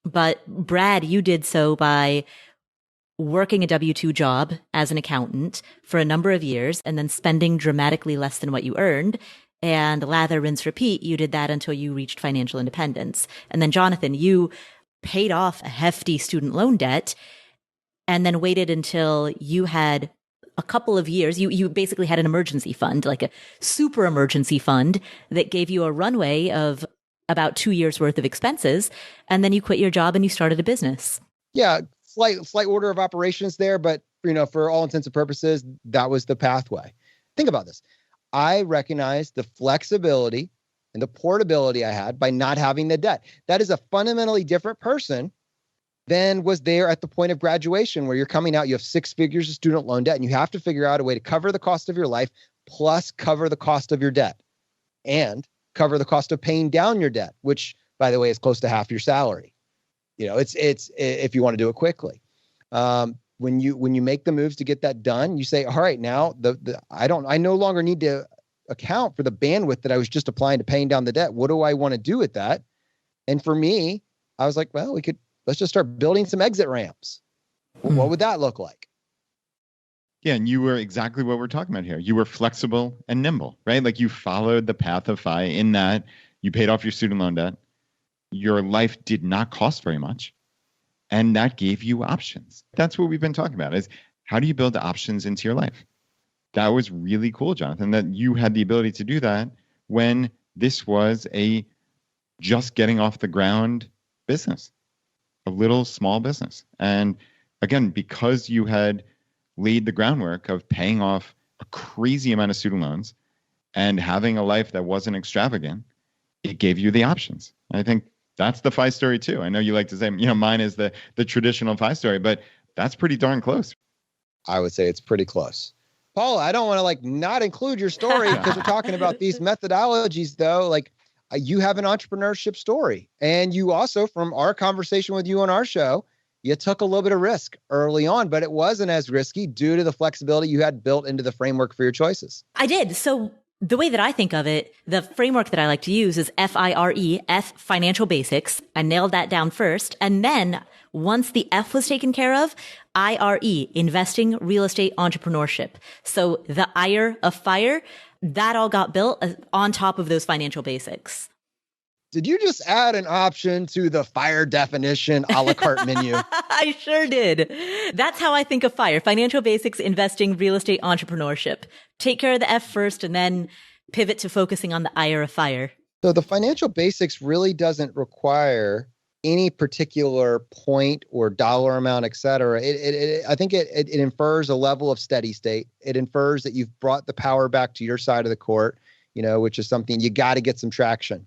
But Brad, you did so by working a W-2 job as an accountant for a number of years and then spending dramatically less than what you earned. And lather, rinse, repeat, you did that until you reached financial independence. And then Jonathan, you paid off a hefty student loan debt and then waited until you had a couple of years. You basically had an emergency fund, like a super emergency fund that gave you a runway of about 2 years worth of expenses. And then you quit your job and you started a business. Yeah. Slight order of operations there, but for all intents and purposes, that was the pathway. Think about this. I recognized the flexibility and the portability I had by not having the debt. That is a fundamentally different person than was there at the point of graduation, where you're coming out, you have 6 figures of student loan debt, and you have to figure out a way to cover the cost of your life, plus cover the cost of your debt, and cover the cost of paying down your debt, which, by the way, is close to half your salary. It's if you want to do it quickly. When you make the moves to get that done, you say, all right, now I no longer need to account for the bandwidth that I was just applying to paying down the debt. What do I want to do with that? And for me, I was like, well, let's just start building some exit ramps. What would that look like? Yeah, and you were exactly what we're talking about here. You were flexible and nimble, right? Like you followed the path of FI in that you paid off your student loan debt. Your life did not cost very much. And that gave you options. That's what we've been talking about, is how do you build options into your life? That was really cool, Jonathan, that you had the ability to do that when this was a just getting off the ground business, a little small business. And again, because you had laid the groundwork of paying off a crazy amount of student loans and having a life that wasn't extravagant, it gave you the options. I think that's the FI story too. I know you like to say, mine is the traditional FI story, but that's pretty darn close. I would say it's pretty close. Paul, I don't want to not include your story because we're talking about these methodologies though. You have an entrepreneurship story, and you also, from our conversation with you on our show, you took a little bit of risk early on, but it wasn't as risky due to the flexibility you had built into the framework for your choices. I did. So the way that I think of it, the framework that I like to use is FIRE, F, financial basics. I nailed that down first. And then once the F was taken care of, IRE, investing, real estate, entrepreneurship. So the IRE of FIRE that all got built on top of those financial basics. Did you just add an option to the FIRE definition a la carte menu? I sure did. That's how I think of FIRE: financial basics, investing, real estate, entrepreneurship. Take care of the F first and then pivot to focusing on the ire of FIRE. So the financial basics really doesn't require any particular point or dollar amount, et cetera. I think it infers a level of steady state. It infers that you've brought the power back to your side of the court, which is something you got to get some traction.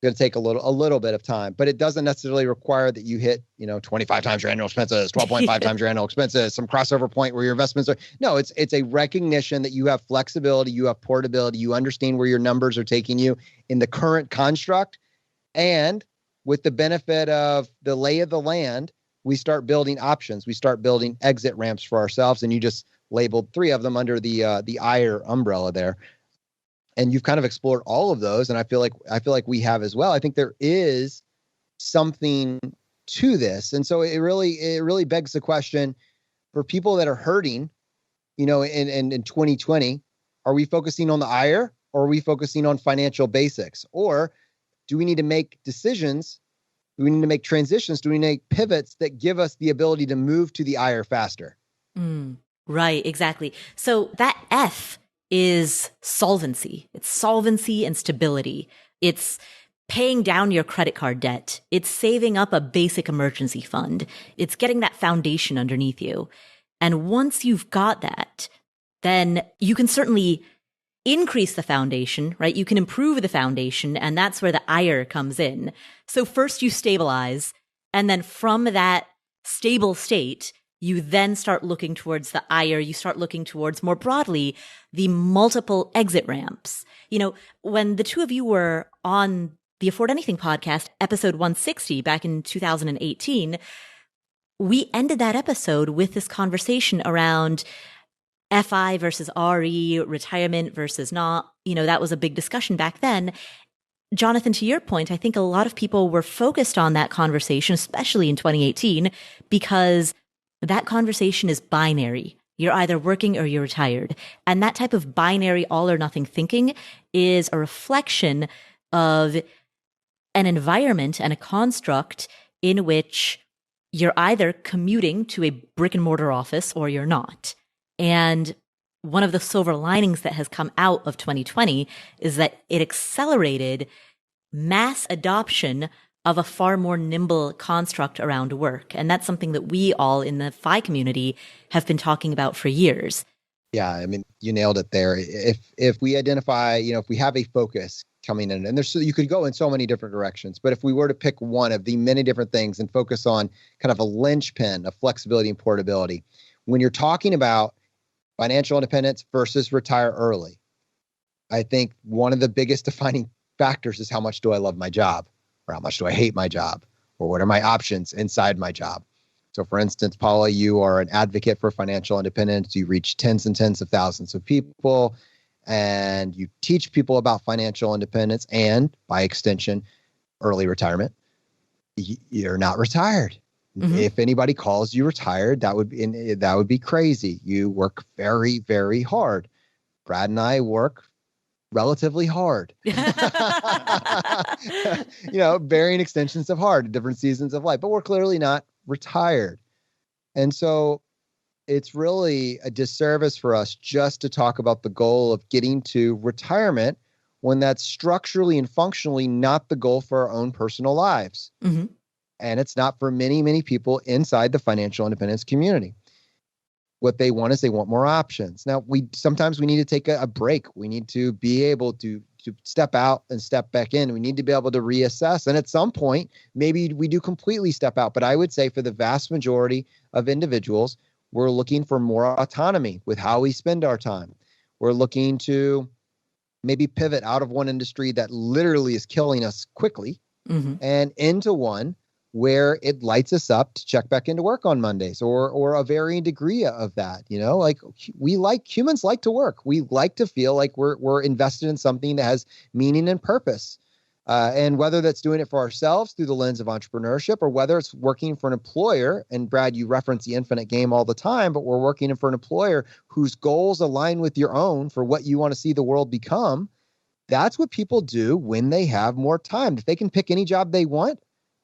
It's going to take a little bit of time, but it doesn't necessarily require that you hit, 25 times your annual expenses, 12.5 times your annual expenses, some crossover point where your investments are. No, it's a recognition that you have flexibility, you have portability, you understand where your numbers are taking you in the current construct. And with the benefit of the lay of the land, we start building options. We start building exit ramps for ourselves. And you just labeled 3 of them under the IRE umbrella there. And you've kind of explored all of those. And I feel like we have as well. I think there is something to this. And so it really begs the question for people that are hurting, in 2020, are we focusing on the IRE or are we focusing on financial basics? Or do we need to make decisions? Do we need to make transitions? Do we need to make pivots that give us the ability to move to the IRE faster? Right, exactly. So that F is solvency. It's solvency and stability. It's paying down your credit card debt. It's saving up a basic emergency fund. It's getting that foundation underneath you. And once you've got that, then you can certainly increase the foundation, right? You can improve the foundation, and that's where the IRE comes in. So first you stabilize, and then from that stable state, you then start looking towards the IRE. You start looking towards, more broadly, the multiple exit ramps. When the two of you were on the Afford Anything podcast, episode 160 back in 2018, we ended that episode with this conversation around FI versus RE, retirement versus not. That was a big discussion back then. Jonathan, to your point, I think a lot of people were focused on that conversation, especially in 2018, because that conversation is binary. You're either working or you're retired. And that type of binary all or nothing thinking is a reflection of an environment and a construct in which you're either commuting to a brick and mortar office or you're not. And one of the silver linings that has come out of 2020 is that it accelerated mass adoption of a far more nimble construct around work. And that's something that we all in the FI community have been talking about for years. Yeah, I mean, you nailed it there. If we identify, if we have a focus coming in, and you could go in so many different directions, but if we were to pick one of the many different things and focus on kind of a linchpin of flexibility and portability, when you're talking about financial independence versus retire early, I think one of the biggest defining factors is how much do I love my job? Or how much do I hate my job? Or what are my options inside my job? So for instance, Paula, you are an advocate for financial independence. You reach tens and tens of thousands of people, and you teach people about financial independence and, by extension, early retirement. You're not retired. Mm-hmm. If anybody calls you retired, that would be crazy. You work very, very hard. Brad and I work relatively hard, varying extensions of hard at different seasons of life, but we're clearly not retired. And so it's really a disservice for us just to talk about the goal of getting to retirement when that's structurally and functionally not the goal for our own personal lives. Mm-hmm. And it's not for many, many people inside the financial independence community. What they want is they want more options. Now, sometimes we need to take a break. We need to be able to step out and step back in. We need to be able to reassess. And at some point, maybe we do completely step out. But I would say for the vast majority of individuals, we're looking for more autonomy with how we spend our time. We're looking to maybe pivot out of one industry that literally is killing us quickly and into one where it lights us up to check back into work on Mondays or a varying degree of that. Like humans like to work. We like to feel like we're invested in something that has meaning and purpose. And whether that's doing it for ourselves through the lens of entrepreneurship or whether it's working for an employer, and Brad, you reference the infinite game all the time, but we're working for an employer whose goals align with your own for what you want to see the world become. That's what people do when they have more time. If they can pick any job they want,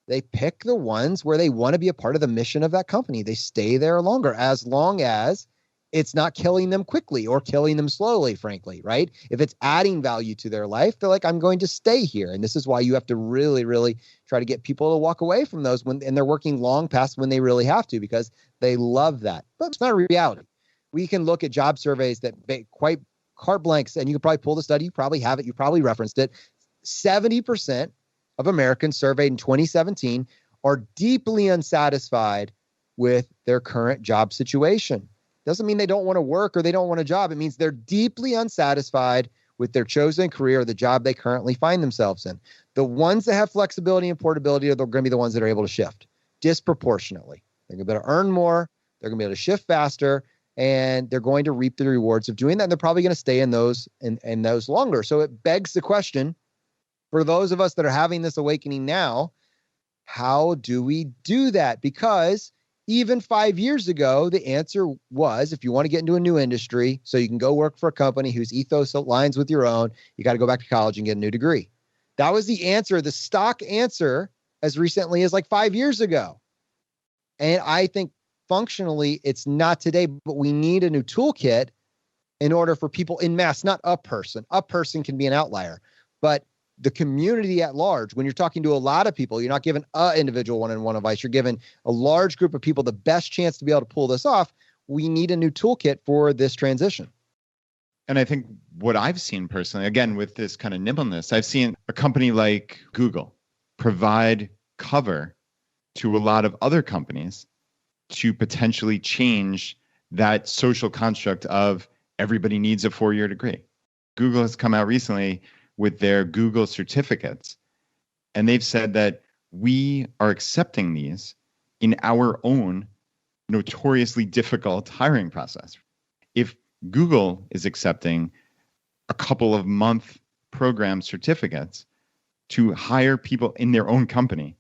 they pick the ones where they want to be a part of the mission of that company. They stay there longer, as long as it's not killing them quickly or killing them slowly, frankly, right? If it's adding value to their life, they're like, I'm going to stay here. And this is why you have to really, really try to get people to walk away from those and they're working long past when they really have to, because they love that. But it's not a reality. We can look at job surveys that quite carte blanks, and you can probably pull the study. You probably have it. You probably referenced it. 70% of Americans surveyed in 2017 are deeply unsatisfied with their current job situation. Doesn't mean they don't want to work or they don't want a job. It means they're deeply unsatisfied with their chosen career or the job they currently find themselves in. The ones that have flexibility and portability are going to be the ones that are able to shift disproportionately. They're going to be able to earn more. They're going to be able to shift faster, and they're going to reap the rewards of doing that. And they're probably going to stay in those longer. So it begs the question for those of us that are having this awakening now, how do we do that? Because even 5 years ago, the answer was, if you want to get into a new industry so you can go work for a company whose ethos aligns with your own, you got to go back to college and get a new degree. That was the answer, the stock answer, as recently as like 5 years ago. And I think functionally it's not today, but we need a new toolkit in order for people in mass, not a person. A person can be an outlier, but the community at large. When you're talking to a lot of people, you're not giving an individual one-on-one advice. You're giving a large group of people the best chance to be able to pull this off. We need a new toolkit for this transition. And I think what I've seen personally, again, with this kind of nimbleness, I've seen a company like Google provide cover to a lot of other companies to potentially change that social construct of everybody needs a 4-year degree. Google has come out recently with their Google certificates. And they've said that we are accepting these in our own notoriously difficult hiring process. If Google is accepting a couple of month program certificates to hire people in their own company,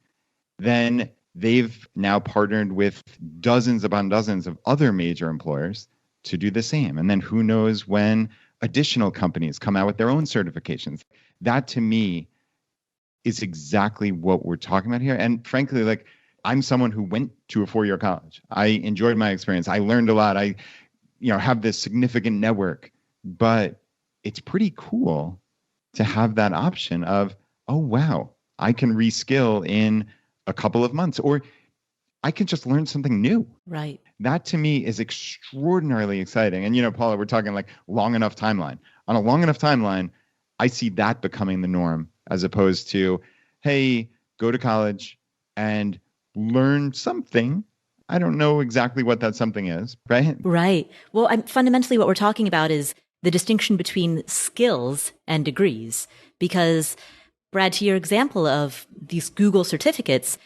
then they've now partnered with dozens upon dozens of other major employers to do the same. And then who knows when additional companies come out with their own certifications. That to me is exactly what we're talking about here. And frankly, like, I'm someone who went to a 4-year college. I enjoyed my experience. I learned a lot. I, have this significant network, but it's pretty cool to have that option of, oh, wow, I can reskill in a couple of months, or I can just learn something new. Right. That to me is extraordinarily exciting. And, Paula, we're talking like long enough timeline. On a long enough timeline, I see that becoming the norm as opposed to, hey, go to college and learn something. I don't know exactly what that something is, right? Right. Well, fundamentally what we're talking about is the distinction between skills and degrees. Because, Brad, to your example of these Google certificates,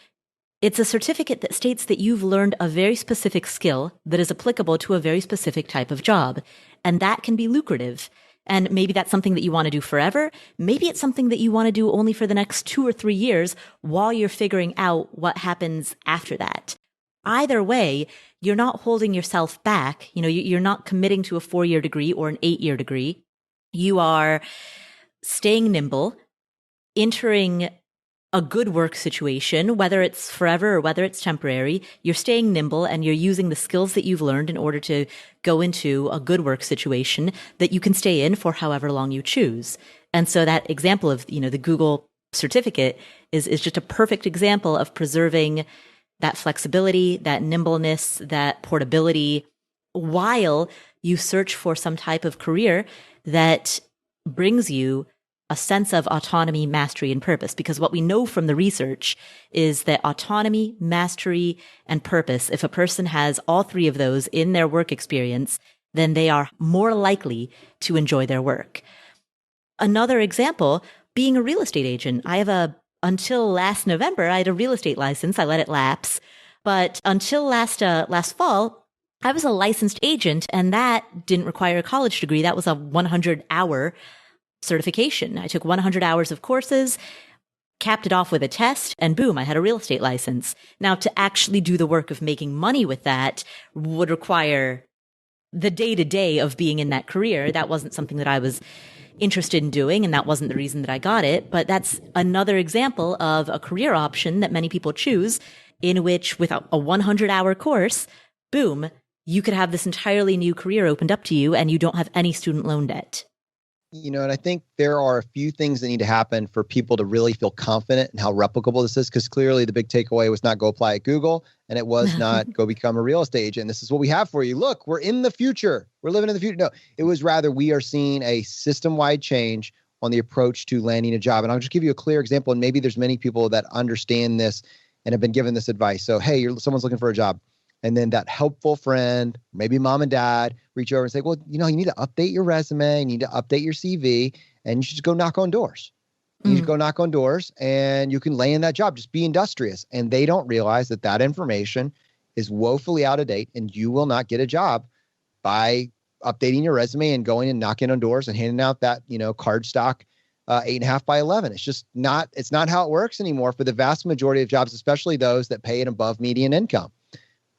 it's a certificate that states that you've learned a very specific skill that is applicable to a very specific type of job. And that can be lucrative. And maybe that's something that you want to do forever. Maybe it's something that you want to do only for the next 2 or 3 years while you're figuring out what happens after that. Either way, you're not holding yourself back. You're not committing to a 4-year degree or an 8-year degree. You are staying nimble, entering a good work situation, whether it's forever or whether it's temporary. You're staying nimble and you're using the skills that you've learned in order to go into a good work situation that you can stay in for however long you choose. And so that example of, the Google certificate is just a perfect example of preserving that flexibility, that nimbleness, that portability, while you search for some type of career that brings you a sense of autonomy, mastery, and purpose. Because what we know from the research is that autonomy, mastery, and purpose, if a person has all 3 of those in their work experience, then they are more likely to enjoy their work. Another example, being a real estate agent. Until last November, I had a real estate license. I let it lapse. But until last fall, I was a licensed agent, and that didn't require a college degree. That was a 100-hour certification. I took 100 hours of courses. capped it off with a test, and boom, I had a real estate license. Now, to actually do the work of making money with that would require the day-to-day of being in that career. That wasn't something that I was interested in doing, and that wasn't the reason that I got it. But that's another example of a career option that many people choose, in which with a 100-hour course, boom, you could have this entirely new career opened up to you, and you don't have any student loan debt. And I think there are a few things that need to happen for people to really feel confident in how replicable this is, because clearly the big takeaway was not go apply at Google, and it was not go become a real estate agent. This is what we have for you. Look, we're in the future. We're living in the future. No, it was rather we are seeing a system-wide change on the approach to landing a job. And I'll just give you a clear example, and maybe there's many people that understand this and have been given this advice. So, hey, someone's looking for a job. And then that helpful friend, maybe mom and dad, reach over and say, well, you need to update your resume, you need to update your CV, and you should just go knock on doors. You should go knock on doors, and you can lay in that job. Just be industrious. And they don't realize that that information is woefully out of date, and you will not get a job by updating your resume and going and knocking on doors and handing out that, card stock 8.5 by 11. It's just it's not how it works anymore for the vast majority of jobs, especially those that pay an above median income.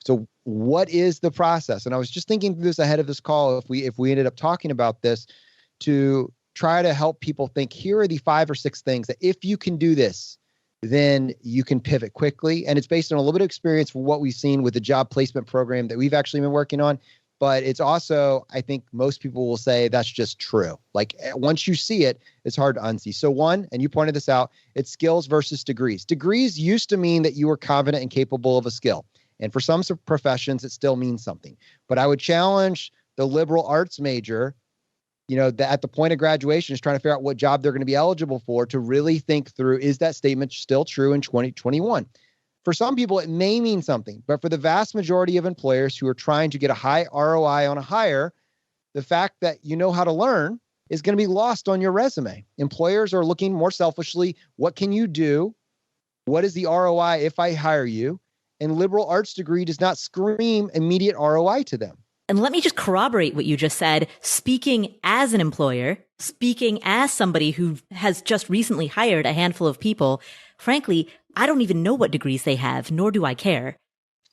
So what is the process? And I was just thinking through this ahead of this call, if we ended up talking about this, to try to help people think, here are the 5 or 6 things that if you can do this, then you can pivot quickly. And it's based on a little bit of experience for what we've seen with the job placement program that we've actually been working on. But it's also, I think most people will say that's just true. Like once you see it, it's hard to unsee. So one, and you pointed this out, it's skills versus degrees. Degrees used to mean that you were confident and capable of a skill. And for some professions, it still means something. But I would challenge the liberal arts major, that at the point of graduation is trying to figure out what job they're going to be eligible for, to really think through, is that statement still true in 2021? For some people, it may mean something. But for the vast majority of employers who are trying to get a high ROI on a hire, the fact that you know how to learn is going to be lost on your resume. Employers are looking more selfishly, what can you do? What is the ROI if I hire you? And liberal arts degree does not scream immediate ROI to them. And let me just corroborate what you just said. Speaking as an employer, speaking as somebody who has just recently hired a handful of people, frankly, I don't even know what degrees they have, nor do I care.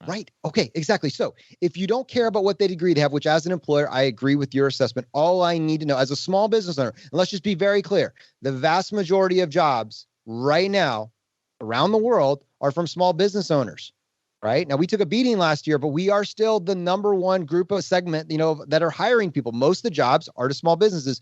Right. Okay, exactly. So if you don't care about what degree they have, which as an employer, I agree with your assessment, all I need to know as a small business owner, and let's just be very clear, the vast majority of jobs right now around the world are from small business owners. Right now, we took a beating last year, but we are still the number one group of segment, that are hiring people. Most of the jobs are to small businesses.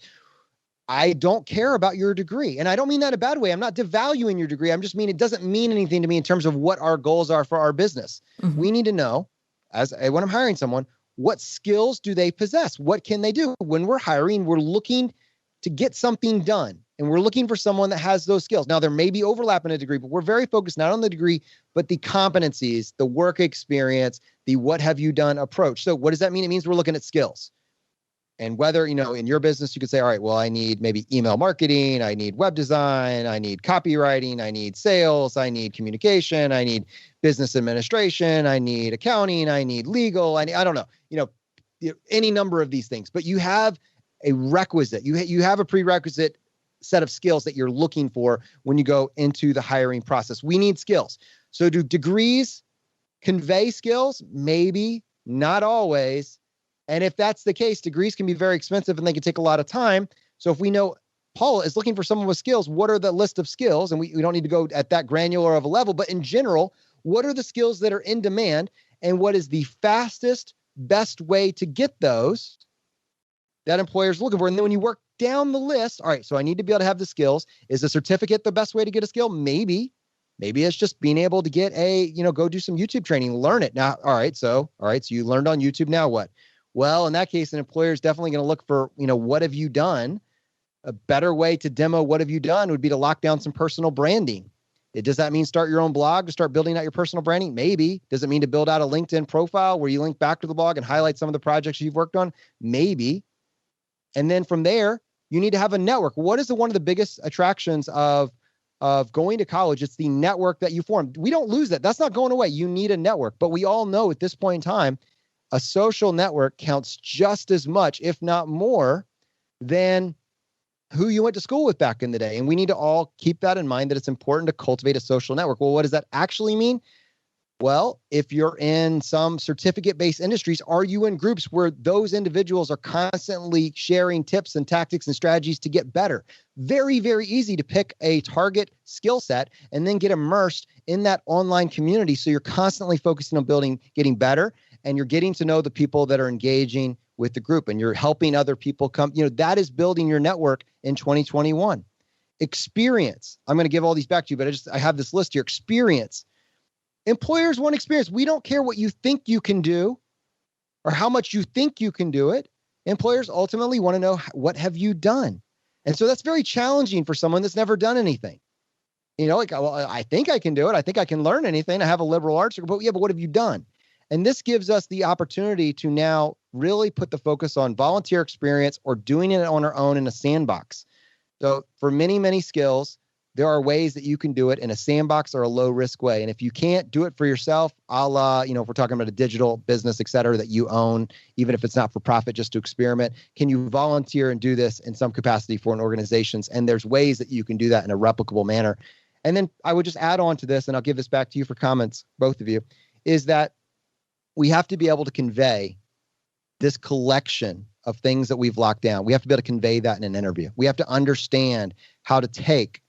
I don't care about your degree. And I don't mean that in a bad way. I'm not devaluing your degree. I'm just mean it doesn't mean anything to me in terms of what our goals are for our business. Mm-hmm. We need to know, when I'm hiring someone, what skills do they possess? What can they do? When we're hiring, we're looking to get something done. And we're looking for someone that has those skills. Now, there may be overlap in a degree, but we're very focused not on the degree, but the competencies, the work experience, the what have you done approach. So what does that mean? It means we're looking at skills. And whether, in your business, you could say, all right, well, I need maybe email marketing, I need web design, I need copywriting, I need sales, I need communication, I need business administration, I need accounting, I need legal, I don't know, any number of these things. But you have a requisite, you have a prerequisite set of skills that you're looking for when you go into the hiring process. We need skills. So do degrees convey skills? Maybe, not always. And if that's the case, degrees can be very expensive and they can take a lot of time. So if we know Paula is looking for someone with skills, what are the list of skills? And we don't need to go at that granular of a level, but in general, what are the skills that are in demand and what is the fastest, best way to get those that employers are looking for? And then when you work down the list, all right, so I need to be able to have the skills. Is a certificate the best way to get a skill? Maybe it's just being able to get go do some YouTube training, learn it. Now, all right, so you learned on YouTube. Now what? Well, in that case, an employer is definitely going to look for, what have you done? A better way to demo what have you done would be to lock down some personal branding. Does that mean start your own blog to start building out your personal branding? Maybe. Does it mean to build out a LinkedIn profile where you link back to the blog and highlight some of the projects you've worked on? Maybe. And then from there, you need to have a network. What is one of the biggest attractions of going to college? It's the network that you form. We don't lose that. That's not going away. You need a network. But we all know at this point in time, a social network counts just as much, if not more, than who you went to school with back in the day. And we need to all keep that in mind, that it's important to cultivate a social network. Well, what does that actually mean? Well, if you're in some certificate-based industries, are you in groups where those individuals are constantly sharing tips and tactics and strategies to get better? Very, very easy to pick a target skill set and then get immersed in that online community. So you're constantly focusing on getting better, and you're getting to know the people that are engaging with the group, and you're helping other people come. That is building your network in 2021. Experience. I'm going to give all these back to you, but I have this list here. Experience. Employers want experience. We don't care what you think you can do or how much you think you can do it. Employers ultimately want to know, what have you done? And so that's very challenging for someone that's never done anything. Well, I think I can do it. I think I can learn anything. I have a liberal arts degree, but what have you done? And this gives us the opportunity to now really put the focus on volunteer experience or doing it on our own in a sandbox. So for many, many skills, there are ways that you can do it in a sandbox or a low risk way. And if you can't do it for yourself, if we're talking about a digital business, et cetera, that you own, even if it's not for profit, just to experiment, can you volunteer and do this in some capacity for an organizations? And there's ways that you can do that in a replicable manner. And then I would just add on to this, and I'll give this back to you for comments, both of you, is that we have to be able to convey this collection of things that we've locked down. We have to be able to convey that in an interview. We have to understand how to take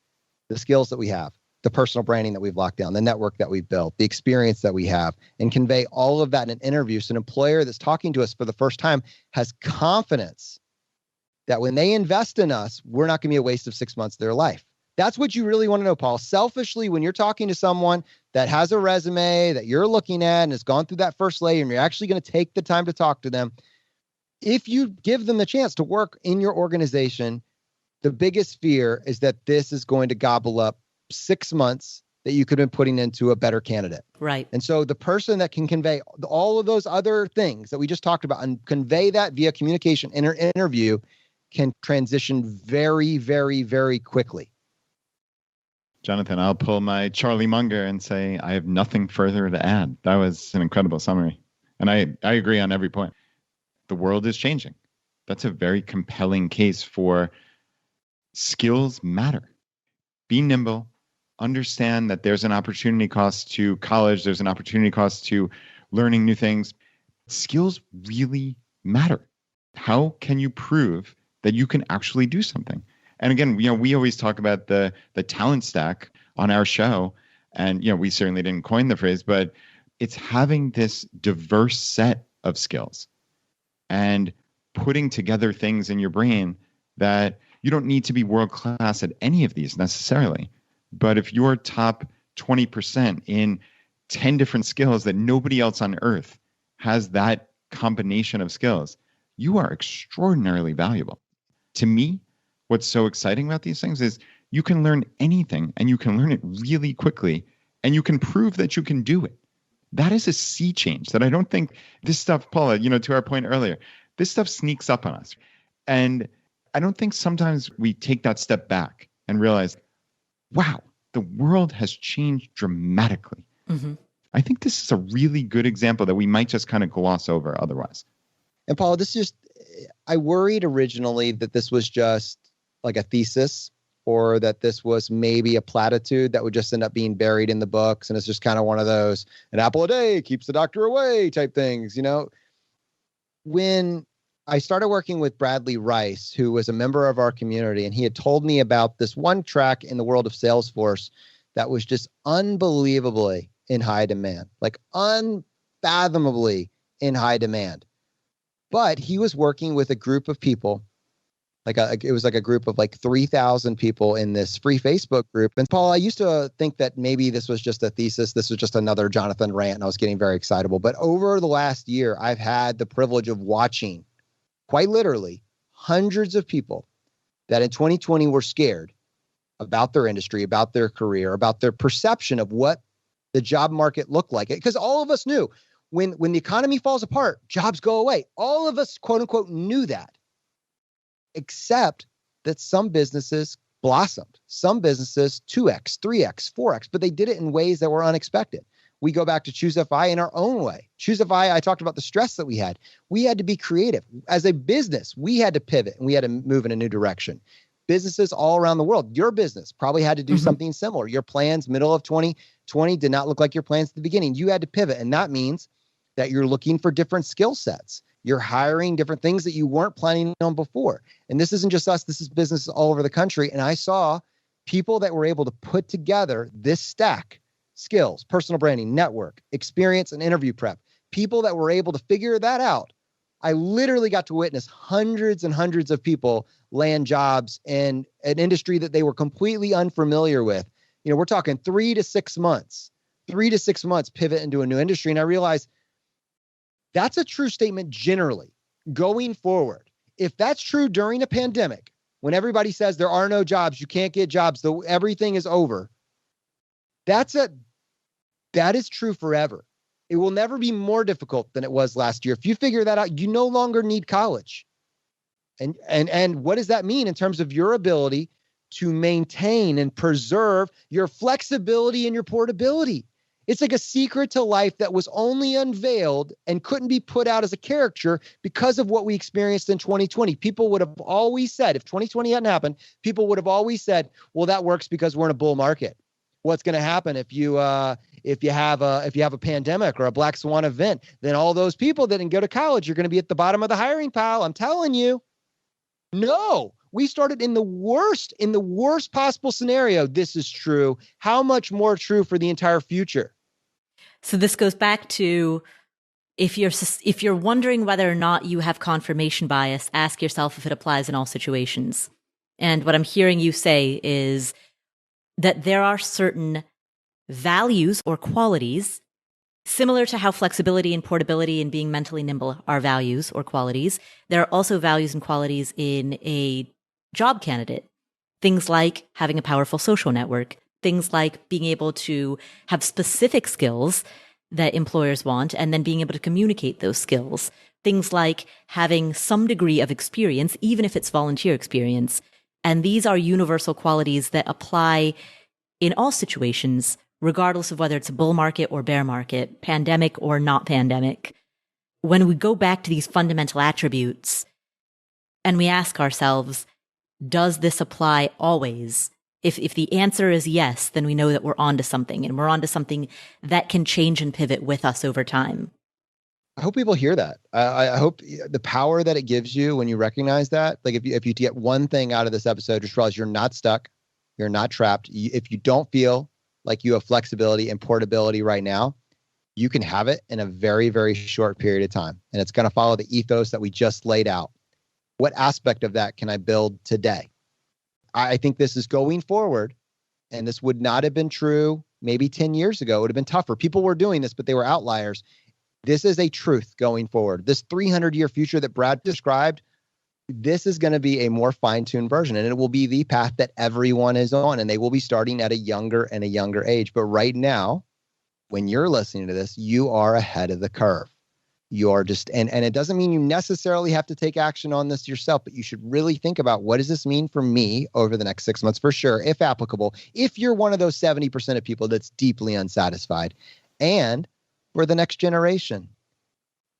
the skills that we have, the personal branding that we've locked down, the network that we've built, the experience that we have, and convey all of that in an interview. So an employer that's talking to us for the first time has confidence that when they invest in us, we're not going to be a waste of 6 months of their life. That's what you really want to know, Paul. Selfishly, when you're talking to someone that has a resume that you're looking at and has gone through that first layer, and you're actually going to take the time to talk to them, if you give them the chance to work in your organization, the biggest fear is that this is going to gobble up 6 months that you could have been putting into a better candidate. Right. And so the person that can convey all of those other things that we just talked about and convey that via communication in an interview can transition very, very, very quickly. Jonathan, I'll pull my Charlie Munger and say I have nothing further to add. That was an incredible summary. And I agree on every point. The world is changing. That's a very compelling case for skills matter. Be nimble. Understand that there's an opportunity cost to college. There's an opportunity cost to learning new things. Skills really matter. How can you prove that you can actually do something? And again, we always talk about the talent stack on our show. And, we certainly didn't coin the phrase, but it's having this diverse set of skills and putting together things in your brain that you don't need to be world class at any of these necessarily. But if you're top 20% in 10 different skills that nobody else on earth has that combination of skills, you are extraordinarily valuable. To me, what's so exciting about these things is you can learn anything and you can learn it really quickly and you can prove that you can do it. That is a sea change that I don't think this stuff, Paula, to our point earlier, this stuff sneaks up on us. And I don't think sometimes we take that step back and realize, wow, the world has changed dramatically. Mm-hmm. I think this is a really good example that we might just kind of gloss over otherwise. And Paul, I worried originally that this was just like a thesis, or that this was maybe a platitude that would just end up being buried in the books. And it's just kind of one of those, an apple a day keeps the doctor away type things. When I started working with Bradley Rice, who was a member of our community, and he had told me about this one track in the world of Salesforce that was just unbelievably in high demand, like unfathomably in high demand. But he was working with a group of people, it was like a group of 3,000 people in this free Facebook group. And Paul, I used to think that maybe this was just a thesis. This was just another Jonathan rant, and I was getting very excitable. But over the last year, I've had the privilege of watching, quite literally, hundreds of people that in 2020 were scared about their industry, about their career, about their perception of what the job market looked like. Because all of us knew when the economy falls apart, jobs go away. All of us, quote unquote, knew that. Except that some businesses blossomed. Some businesses 2x, 3x, 4x, but they did it in ways that were unexpected. We go back to ChooseFI in our own way. ChooseFI, I talked about the stress that we had. We had to be creative. As a business, we had to pivot and we had to move in a new direction. businesses all around the world. Your business probably had to do something similar. Your plans middle of 2020 did not look like your plans at the beginning. You had to pivot. And that means that you're looking for different skill sets. You're hiring different things that you weren't planning on before. And this isn't just us. This is businesses all over the country. And I saw people that were able to put together this stack: skills, personal branding, network, experience, and interview prep. People that were able to figure that out. I literally got to witness hundreds and hundreds of people land jobs in an industry that they were completely unfamiliar with. You know, we're talking 3 to 6 months, pivot into a new industry. And I realized that's a true statement generally going forward. If that's true during a pandemic, when everybody says there are no jobs, you can't get jobs, though everything is over, that is true forever. It will never be more difficult than it was last year. If you figure that out, you no longer need college. And what does that mean in terms of your ability to maintain and preserve your flexibility and your portability? It's like a secret to life that was only unveiled and couldn't be put out as a caricature because of what we experienced in 2020. People would have always said, if 2020 hadn't happened, people would have always said, well, that works because we're in a bull market. What's going to happen if you have a pandemic or a black swan event? Then all those people that didn't go to college, you're going to be at the bottom of the hiring pile. I'm telling you. No, we started in the worst possible scenario. This is true. How much more true for the entire future? So this goes back to, if you're wondering whether or not you have confirmation bias, ask yourself if it applies in all situations. And what I'm hearing you say is that there are certain values or qualities, similar to how flexibility and portability and being mentally nimble are values or qualities. There are also values and qualities in a job candidate. Things like having a powerful social network, things like being able to have specific skills that employers want and then being able to communicate those skills. Things like having some degree of experience, even if it's volunteer experience. And these are universal qualities that apply in all situations, regardless of whether it's a bull market or bear market, pandemic or not pandemic. When we go back to these fundamental attributes and we ask ourselves, does this apply always? If the answer is yes, then we know that we're onto something, and we're onto something that can change and pivot with us over time. I hope people hear that. I hope the power that it gives you when you recognize that. Like if you get one thing out of this episode, just realize you're not stuck. You're not trapped. If you don't feel like you have flexibility and portability right now, you can have it in a very, very short period of time. And it's going to follow the ethos that we just laid out. What aspect of that can I build today? I think this is going forward, and this would not have been true maybe 10 years ago. It would have been tougher. People were doing this, but they were outliers. This is a truth going forward. This 300-year future that Brad described, this is going to be a more fine-tuned version, and it will be the path that everyone is on, and they will be starting at a younger age. But right now, when you're listening to this, you are ahead of the curve. You are just, and it doesn't mean you necessarily have to take action on this yourself, but you should really think about, what does this mean for me over the next 6 months, for sure, if applicable, if you're one of those 70% of people that's deeply unsatisfied, and for the next generation,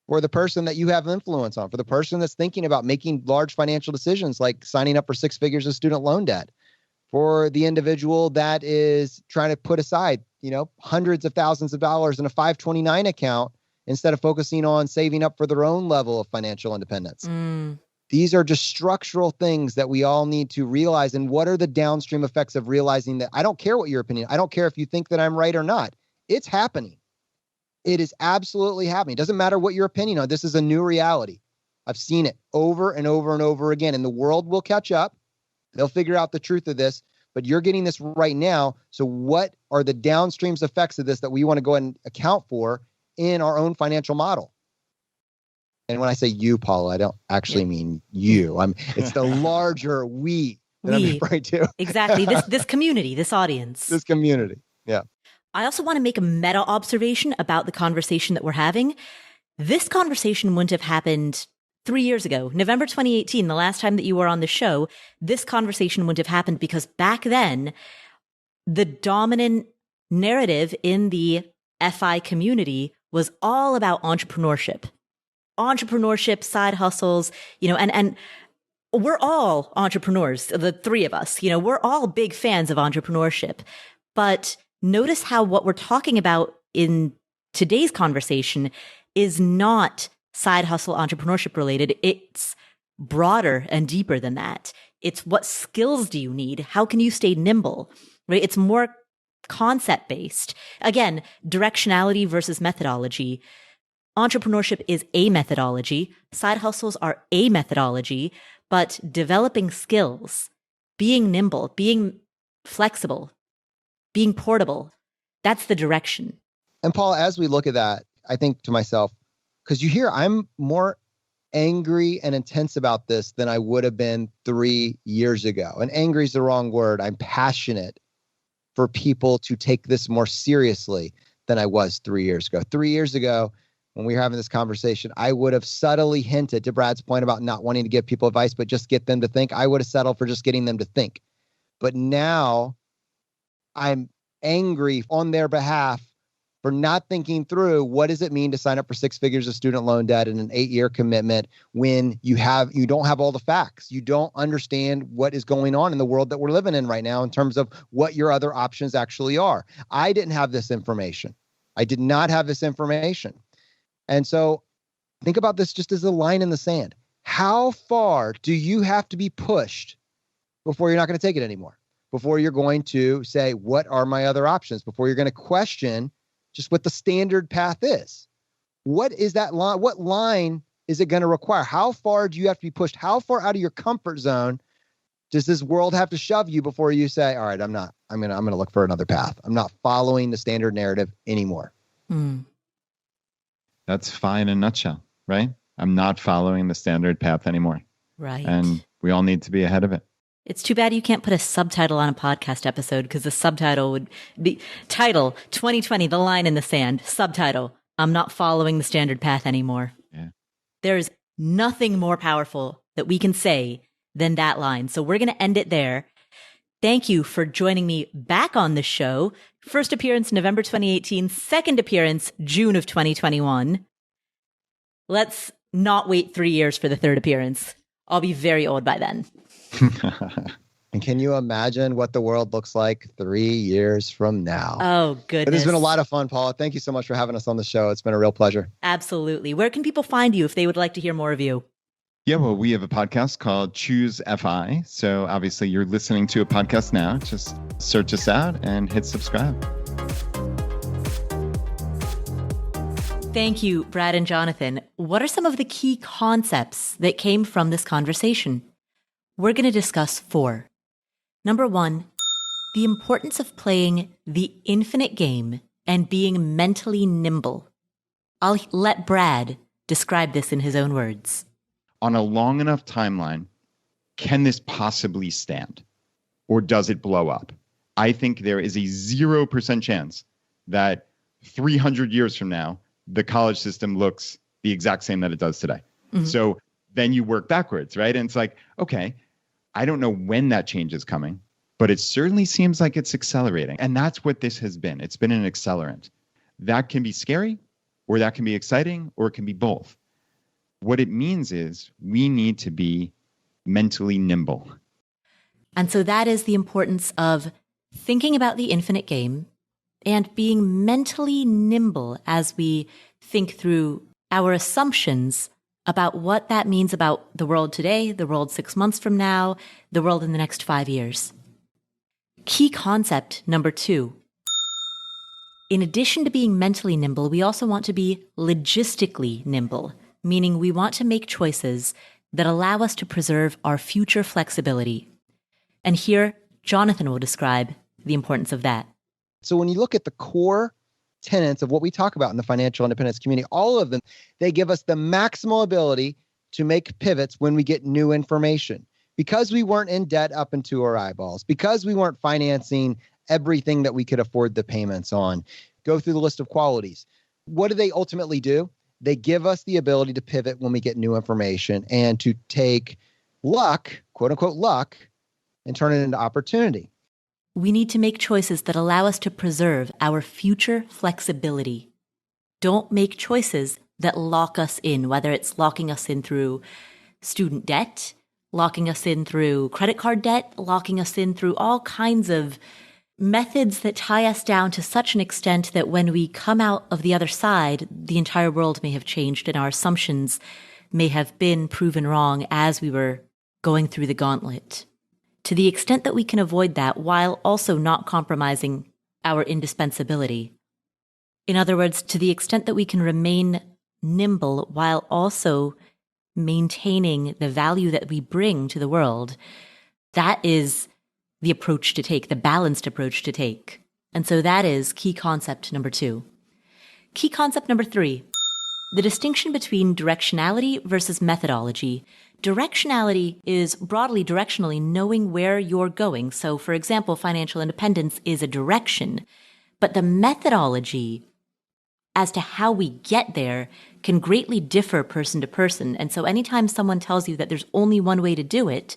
for the person that you have influence on, for the person that's thinking about making large financial decisions like signing up for 6 figures of student loan debt, for the individual that is trying to put aside, hundreds of thousands of dollars in a 529 account instead of focusing on saving up for their own level of financial independence. These are just structural things that we all need to realize. And what are the downstream effects of realizing that? I don't care what your opinion, I don't care if you think that I'm right or not. It's happening. It is absolutely happening. It doesn't matter what your opinion on. This is a new reality. I've seen it over and over and over again, and the world will catch up. They'll figure out the truth of this, but you're getting this right now. So what are the downstream effects of this that we want to go ahead and account for in our own financial model? And when I say you, Paula, I don't actually mean you. It's the larger we that I'm referring to. Exactly. This community, this audience. This community. Yeah. I also want to make a meta observation about the conversation that we're having. This conversation wouldn't have happened 3 years ago, November 2018, the last time that you were on the show. This conversation wouldn't have happened because back then, the dominant narrative in the FI community was all about entrepreneurship, side hustles, and we're all entrepreneurs, the three of us. We're all big fans of entrepreneurship. But notice how what we're talking about in today's conversation is not side hustle entrepreneurship related. It's broader and deeper than that. It's what skills do you need? How can you stay nimble, right? It's more concept based. Again, directionality versus methodology. Entrepreneurship is a methodology. Side hustles are a methodology, but developing skills, being nimble, being flexible, being portable, that's the direction. And Paul, as we look at that, I think to myself, because you hear I'm more angry and intense about this than I would have been 3 years ago. And angry is the wrong word. I'm passionate for people to take this more seriously than I was 3 years ago. 3 years ago, when we were having this conversation, I would have subtly hinted to Brad's point about not wanting to give people advice, but just get them to think. I would have settled for just getting them to think. But now I'm angry on their behalf for not thinking through what does it mean to sign up for 6 figures of student loan debt and an 8-year commitment when you don't have all the facts. You don't understand what is going on in the world that we're living in right now in terms of what your other options actually are. I didn't have this information. I did not have this information. And so think about this just as a line in the sand. How far do you have to be pushed before you're not going to take it anymore? Before you're going to say, what are my other options? Before you're going to question just what the standard path is. What is that line? What line is it going to require? How far do you have to be pushed? How far out of your comfort zone does this world have to shove you before you say, all right, I'm going to look for another path. I'm not following the standard narrative anymore. That's FI in a nutshell, right? I'm not following the standard path anymore. Right. And we all need to be ahead of it. It's too bad you can't put a subtitle on a podcast episode because the subtitle would be title 2020, The Line in the Sand. Subtitle, I'm not following the standard path anymore. Yeah. There's nothing more powerful that we can say than that line. So we're going to end it there. Thank you for joining me back on the show. First appearance, November 2018. Second appearance, June of 2021. Let's not wait 3 years for the third appearance. I'll be very old by then. And can you imagine what the world looks like 3 years from now? Oh, goodness. It has been a lot of fun, Paula. Thank you so much for having us on the show. It's been a real pleasure. Absolutely. Where can people find you if they would like to hear more of you? Yeah, well, we have a podcast called Choose FI. So obviously you're listening to a podcast now. Just search us out and hit subscribe. Thank you, Brad and Jonathan. What are some of the key concepts that came from this conversation? We're going to discuss 4. Number 1, the importance of playing the infinite game and being mentally nimble. I'll let Brad describe this in his own words. On a long enough timeline, can this possibly stand? Or does it blow up? I think there is a 0% chance that 300 years from now, the college system looks the exact same that it does today. Mm-hmm. So then you work backwards, right? And it's like, okay, I don't know when that change is coming, but it certainly seems like it's accelerating. And that's what this has been. It's been an accelerant. That can be scary, or that can be exciting, or it can be both. What it means is we need to be mentally nimble. And so that is the importance of thinking about the infinite game and being mentally nimble as we think through our assumptions about what that means about the world today, the world 6 months from now, the world in the next 5 years. Key concept number 2. In addition to being mentally nimble, we also want to be logistically nimble, meaning we want to make choices that allow us to preserve our future flexibility. And here, Jonathan will describe the importance of that. So when you look at the core tenets of what we talk about in the financial independence community, all of them, they give us the maximal ability to make pivots when we get new information. Because we weren't in debt up into our eyeballs, because we weren't financing everything that we could afford the payments on. Go through the list of qualities. What do they ultimately do? They give us the ability to pivot when we get new information and to take luck, quote unquote luck, and turn it into opportunity. We need to make choices that allow us to preserve our future flexibility. Don't make choices that lock us in, whether it's locking us in through student debt, locking us in through credit card debt, locking us in through all kinds of methods that tie us down to such an extent that when we come out of the other side, the entire world may have changed and our assumptions may have been proven wrong as we were going through the gauntlet. To the extent that we can avoid that while also not compromising our indispensability. In other words, to the extent that we can remain nimble while also maintaining the value that we bring to the world, that is the approach to take, the balanced approach to take. And so that is key concept number 2. Key concept number 3, the distinction between directionality versus methodology. Directionality is broadly directionally knowing where you're going. So for example, financial independence is a direction, but the methodology as to how we get there can greatly differ person to person. And so anytime someone tells you that there's only one way to do it,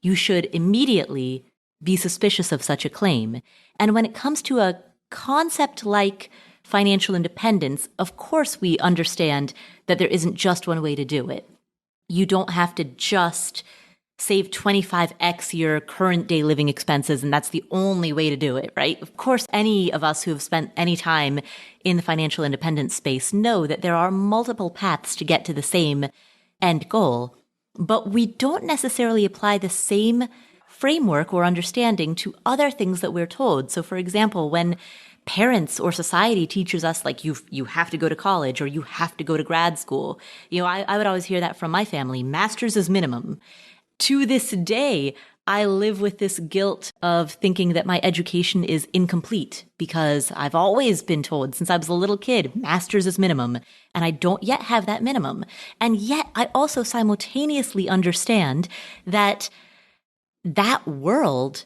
you should immediately be suspicious of such a claim. And when it comes to a concept like financial independence, of course we understand that there isn't just one way to do it. You don't have to just save 25x your current day living expenses, and that's the only way to do it, right? Of course, any of us who have spent any time in the financial independence space know that there are multiple paths to get to the same end goal, but we don't necessarily apply the same framework or understanding to other things that we're told. So for example, when parents or society teaches us like you have to go to college or you have to go to grad school, I would always hear that from my family, master's is minimum. To this day, I live with this guilt of thinking that my education is incomplete because I've always been told since I was a little kid, master's is minimum, and I don't yet have that minimum. And yet I also simultaneously understand that world,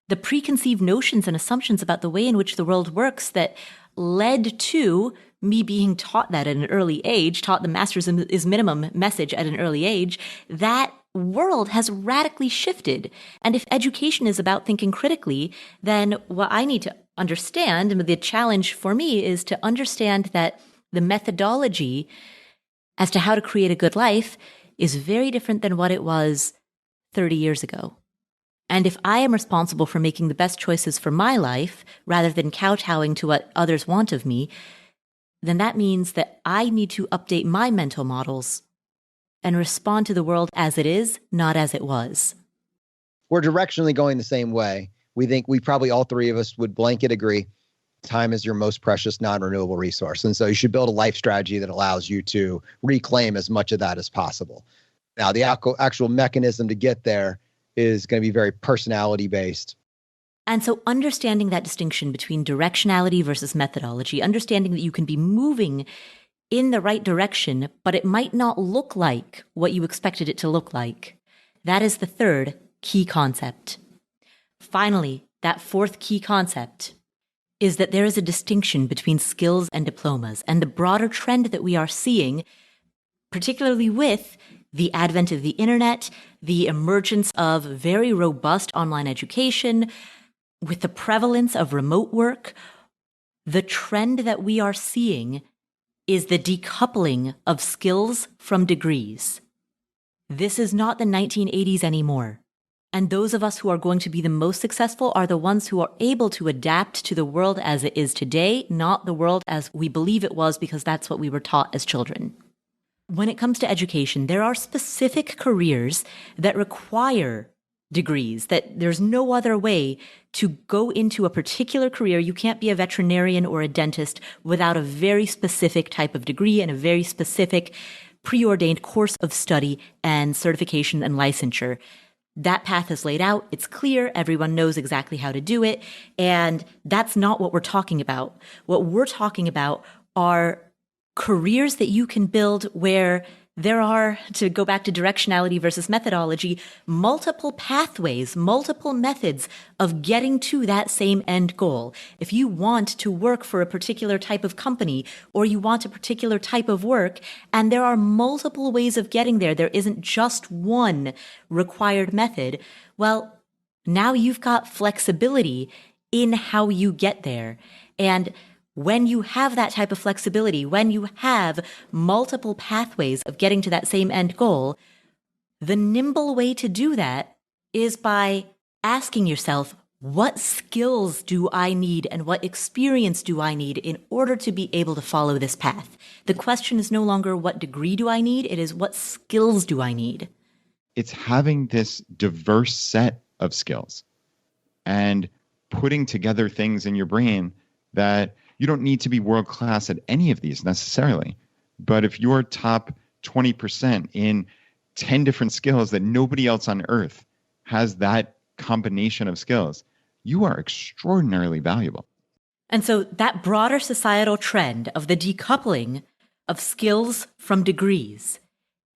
the preconceived notions and assumptions about the way in which the world works that led to me being taught that at an early age, taught the master's is minimum message at an early age, that world has radically shifted. And if education is about thinking critically, then what I need to understand, and the challenge for me is to understand that the methodology as to how to create a good life is very different than what it was 30 years ago. And if I am responsible for making the best choices for my life, rather than kowtowing to what others want of me, then that means that I need to update my mental models and respond to the world as it is, not as it was. We're directionally going the same way. We think we probably all three of us would blanket agree time is your most precious non-renewable resource. And so you should build a life strategy that allows you to reclaim as much of that as possible. Now, the actual mechanism to get there is going to be very personality based. And so understanding that distinction between directionality versus methodology, understanding that you can be moving in the right direction, but it might not look like what you expected it to look like. That is the third key concept. Finally, that fourth key concept is that there is a distinction between skills and diplomas, and the broader trend that we are seeing, particularly with the advent of the internet, the emergence of very robust online education, with the prevalence of remote work, the trend that we are seeing is the decoupling of skills from degrees. This is not the 1980s anymore. And those of us who are going to be the most successful are the ones who are able to adapt to the world as it is today, not the world as we believe it was because that's what we were taught as children. When it comes to education, there are specific careers that require degrees, that there's no other way to go into a particular career. You can't be a veterinarian or a dentist without a very specific type of degree and a very specific preordained course of study and certification and licensure. That path is laid out. It's clear. Everyone knows exactly how to do it. And that's not what we're talking about. What we're talking about are careers that you can build where there are, to go back to directionality versus methodology, multiple pathways, multiple methods of getting to that same end goal. If you want to work for a particular type of company or you want a particular type of work, and there are multiple ways of getting there, there isn't just one required method, well, now you've got flexibility in how you get there. And when you have that type of flexibility, when you have multiple pathways of getting to that same end goal, The nimble way to do that is by asking yourself, what skills do I need and what experience do I need in order to be able to follow this path? The question is no longer what degree do I need? It is what skills do I need? It's having this diverse set of skills and putting together things in your brain that you don't need to be world class at any of these necessarily. But if you're top 20% in 10 different skills that nobody else on earth has that combination of skills, you are extraordinarily valuable. And so that broader societal trend of the decoupling of skills from degrees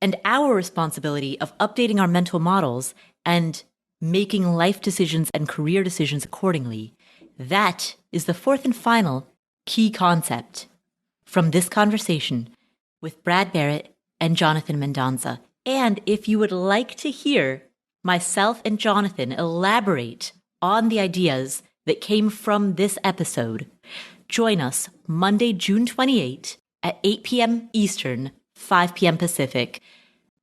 and our responsibility of updating our mental models and making life decisions and career decisions accordingly, that is the fourth and final key concept from this conversation with Brad Barrett and Jonathan Mendonsa. And if you would like to hear myself and Jonathan elaborate on the ideas that came from this episode, join us Monday, June 28 at 8 p.m. Eastern, 5 p.m. Pacific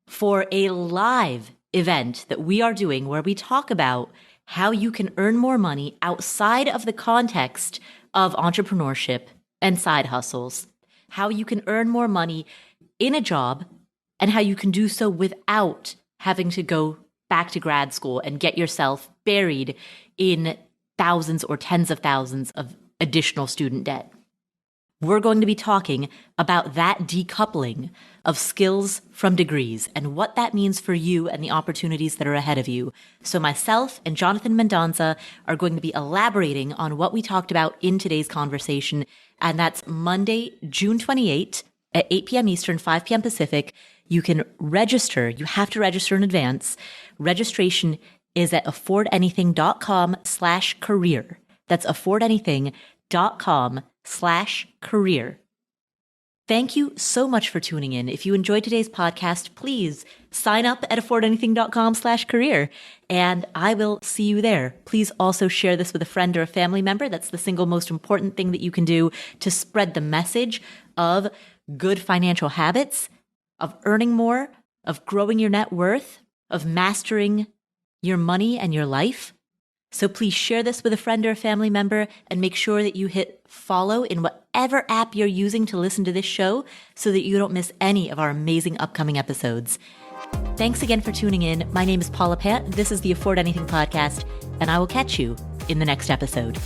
for a live event that we are doing where we talk about how you can earn more money outside of the context of entrepreneurship and side hustles, how you can earn more money in a job, and how you can do so without having to go back to grad school and get yourself buried in thousands or tens of thousands of additional student debt. We're going to be talking about that decoupling of skills from degrees and what that means for you and the opportunities that are ahead of you. So myself and Jonathan Mendonsa are going to be elaborating on what we talked about in today's conversation. And that's Monday, June 28 at 8 p.m. Eastern, 5 p.m. Pacific. You can register. You have to register in advance. Registration is at affordanything.com/career. That's affordanything.com/career. Thank you so much for tuning in. If you enjoyed today's podcast, please sign up at affordanything.com/career, and I will see you there. Please also share this with a friend or a family member. That's the single most important thing that you can do to spread the message of good financial habits, of earning more, of growing your net worth, of mastering your money and your life. So please share this with a friend or a family member and make sure that you hit follow in whatever app you're using to listen to this show so that you don't miss any of our amazing upcoming episodes. Thanks again for tuning in. My name is Paula Pant. This is the Afford Anything podcast, and I will catch you in the next episode.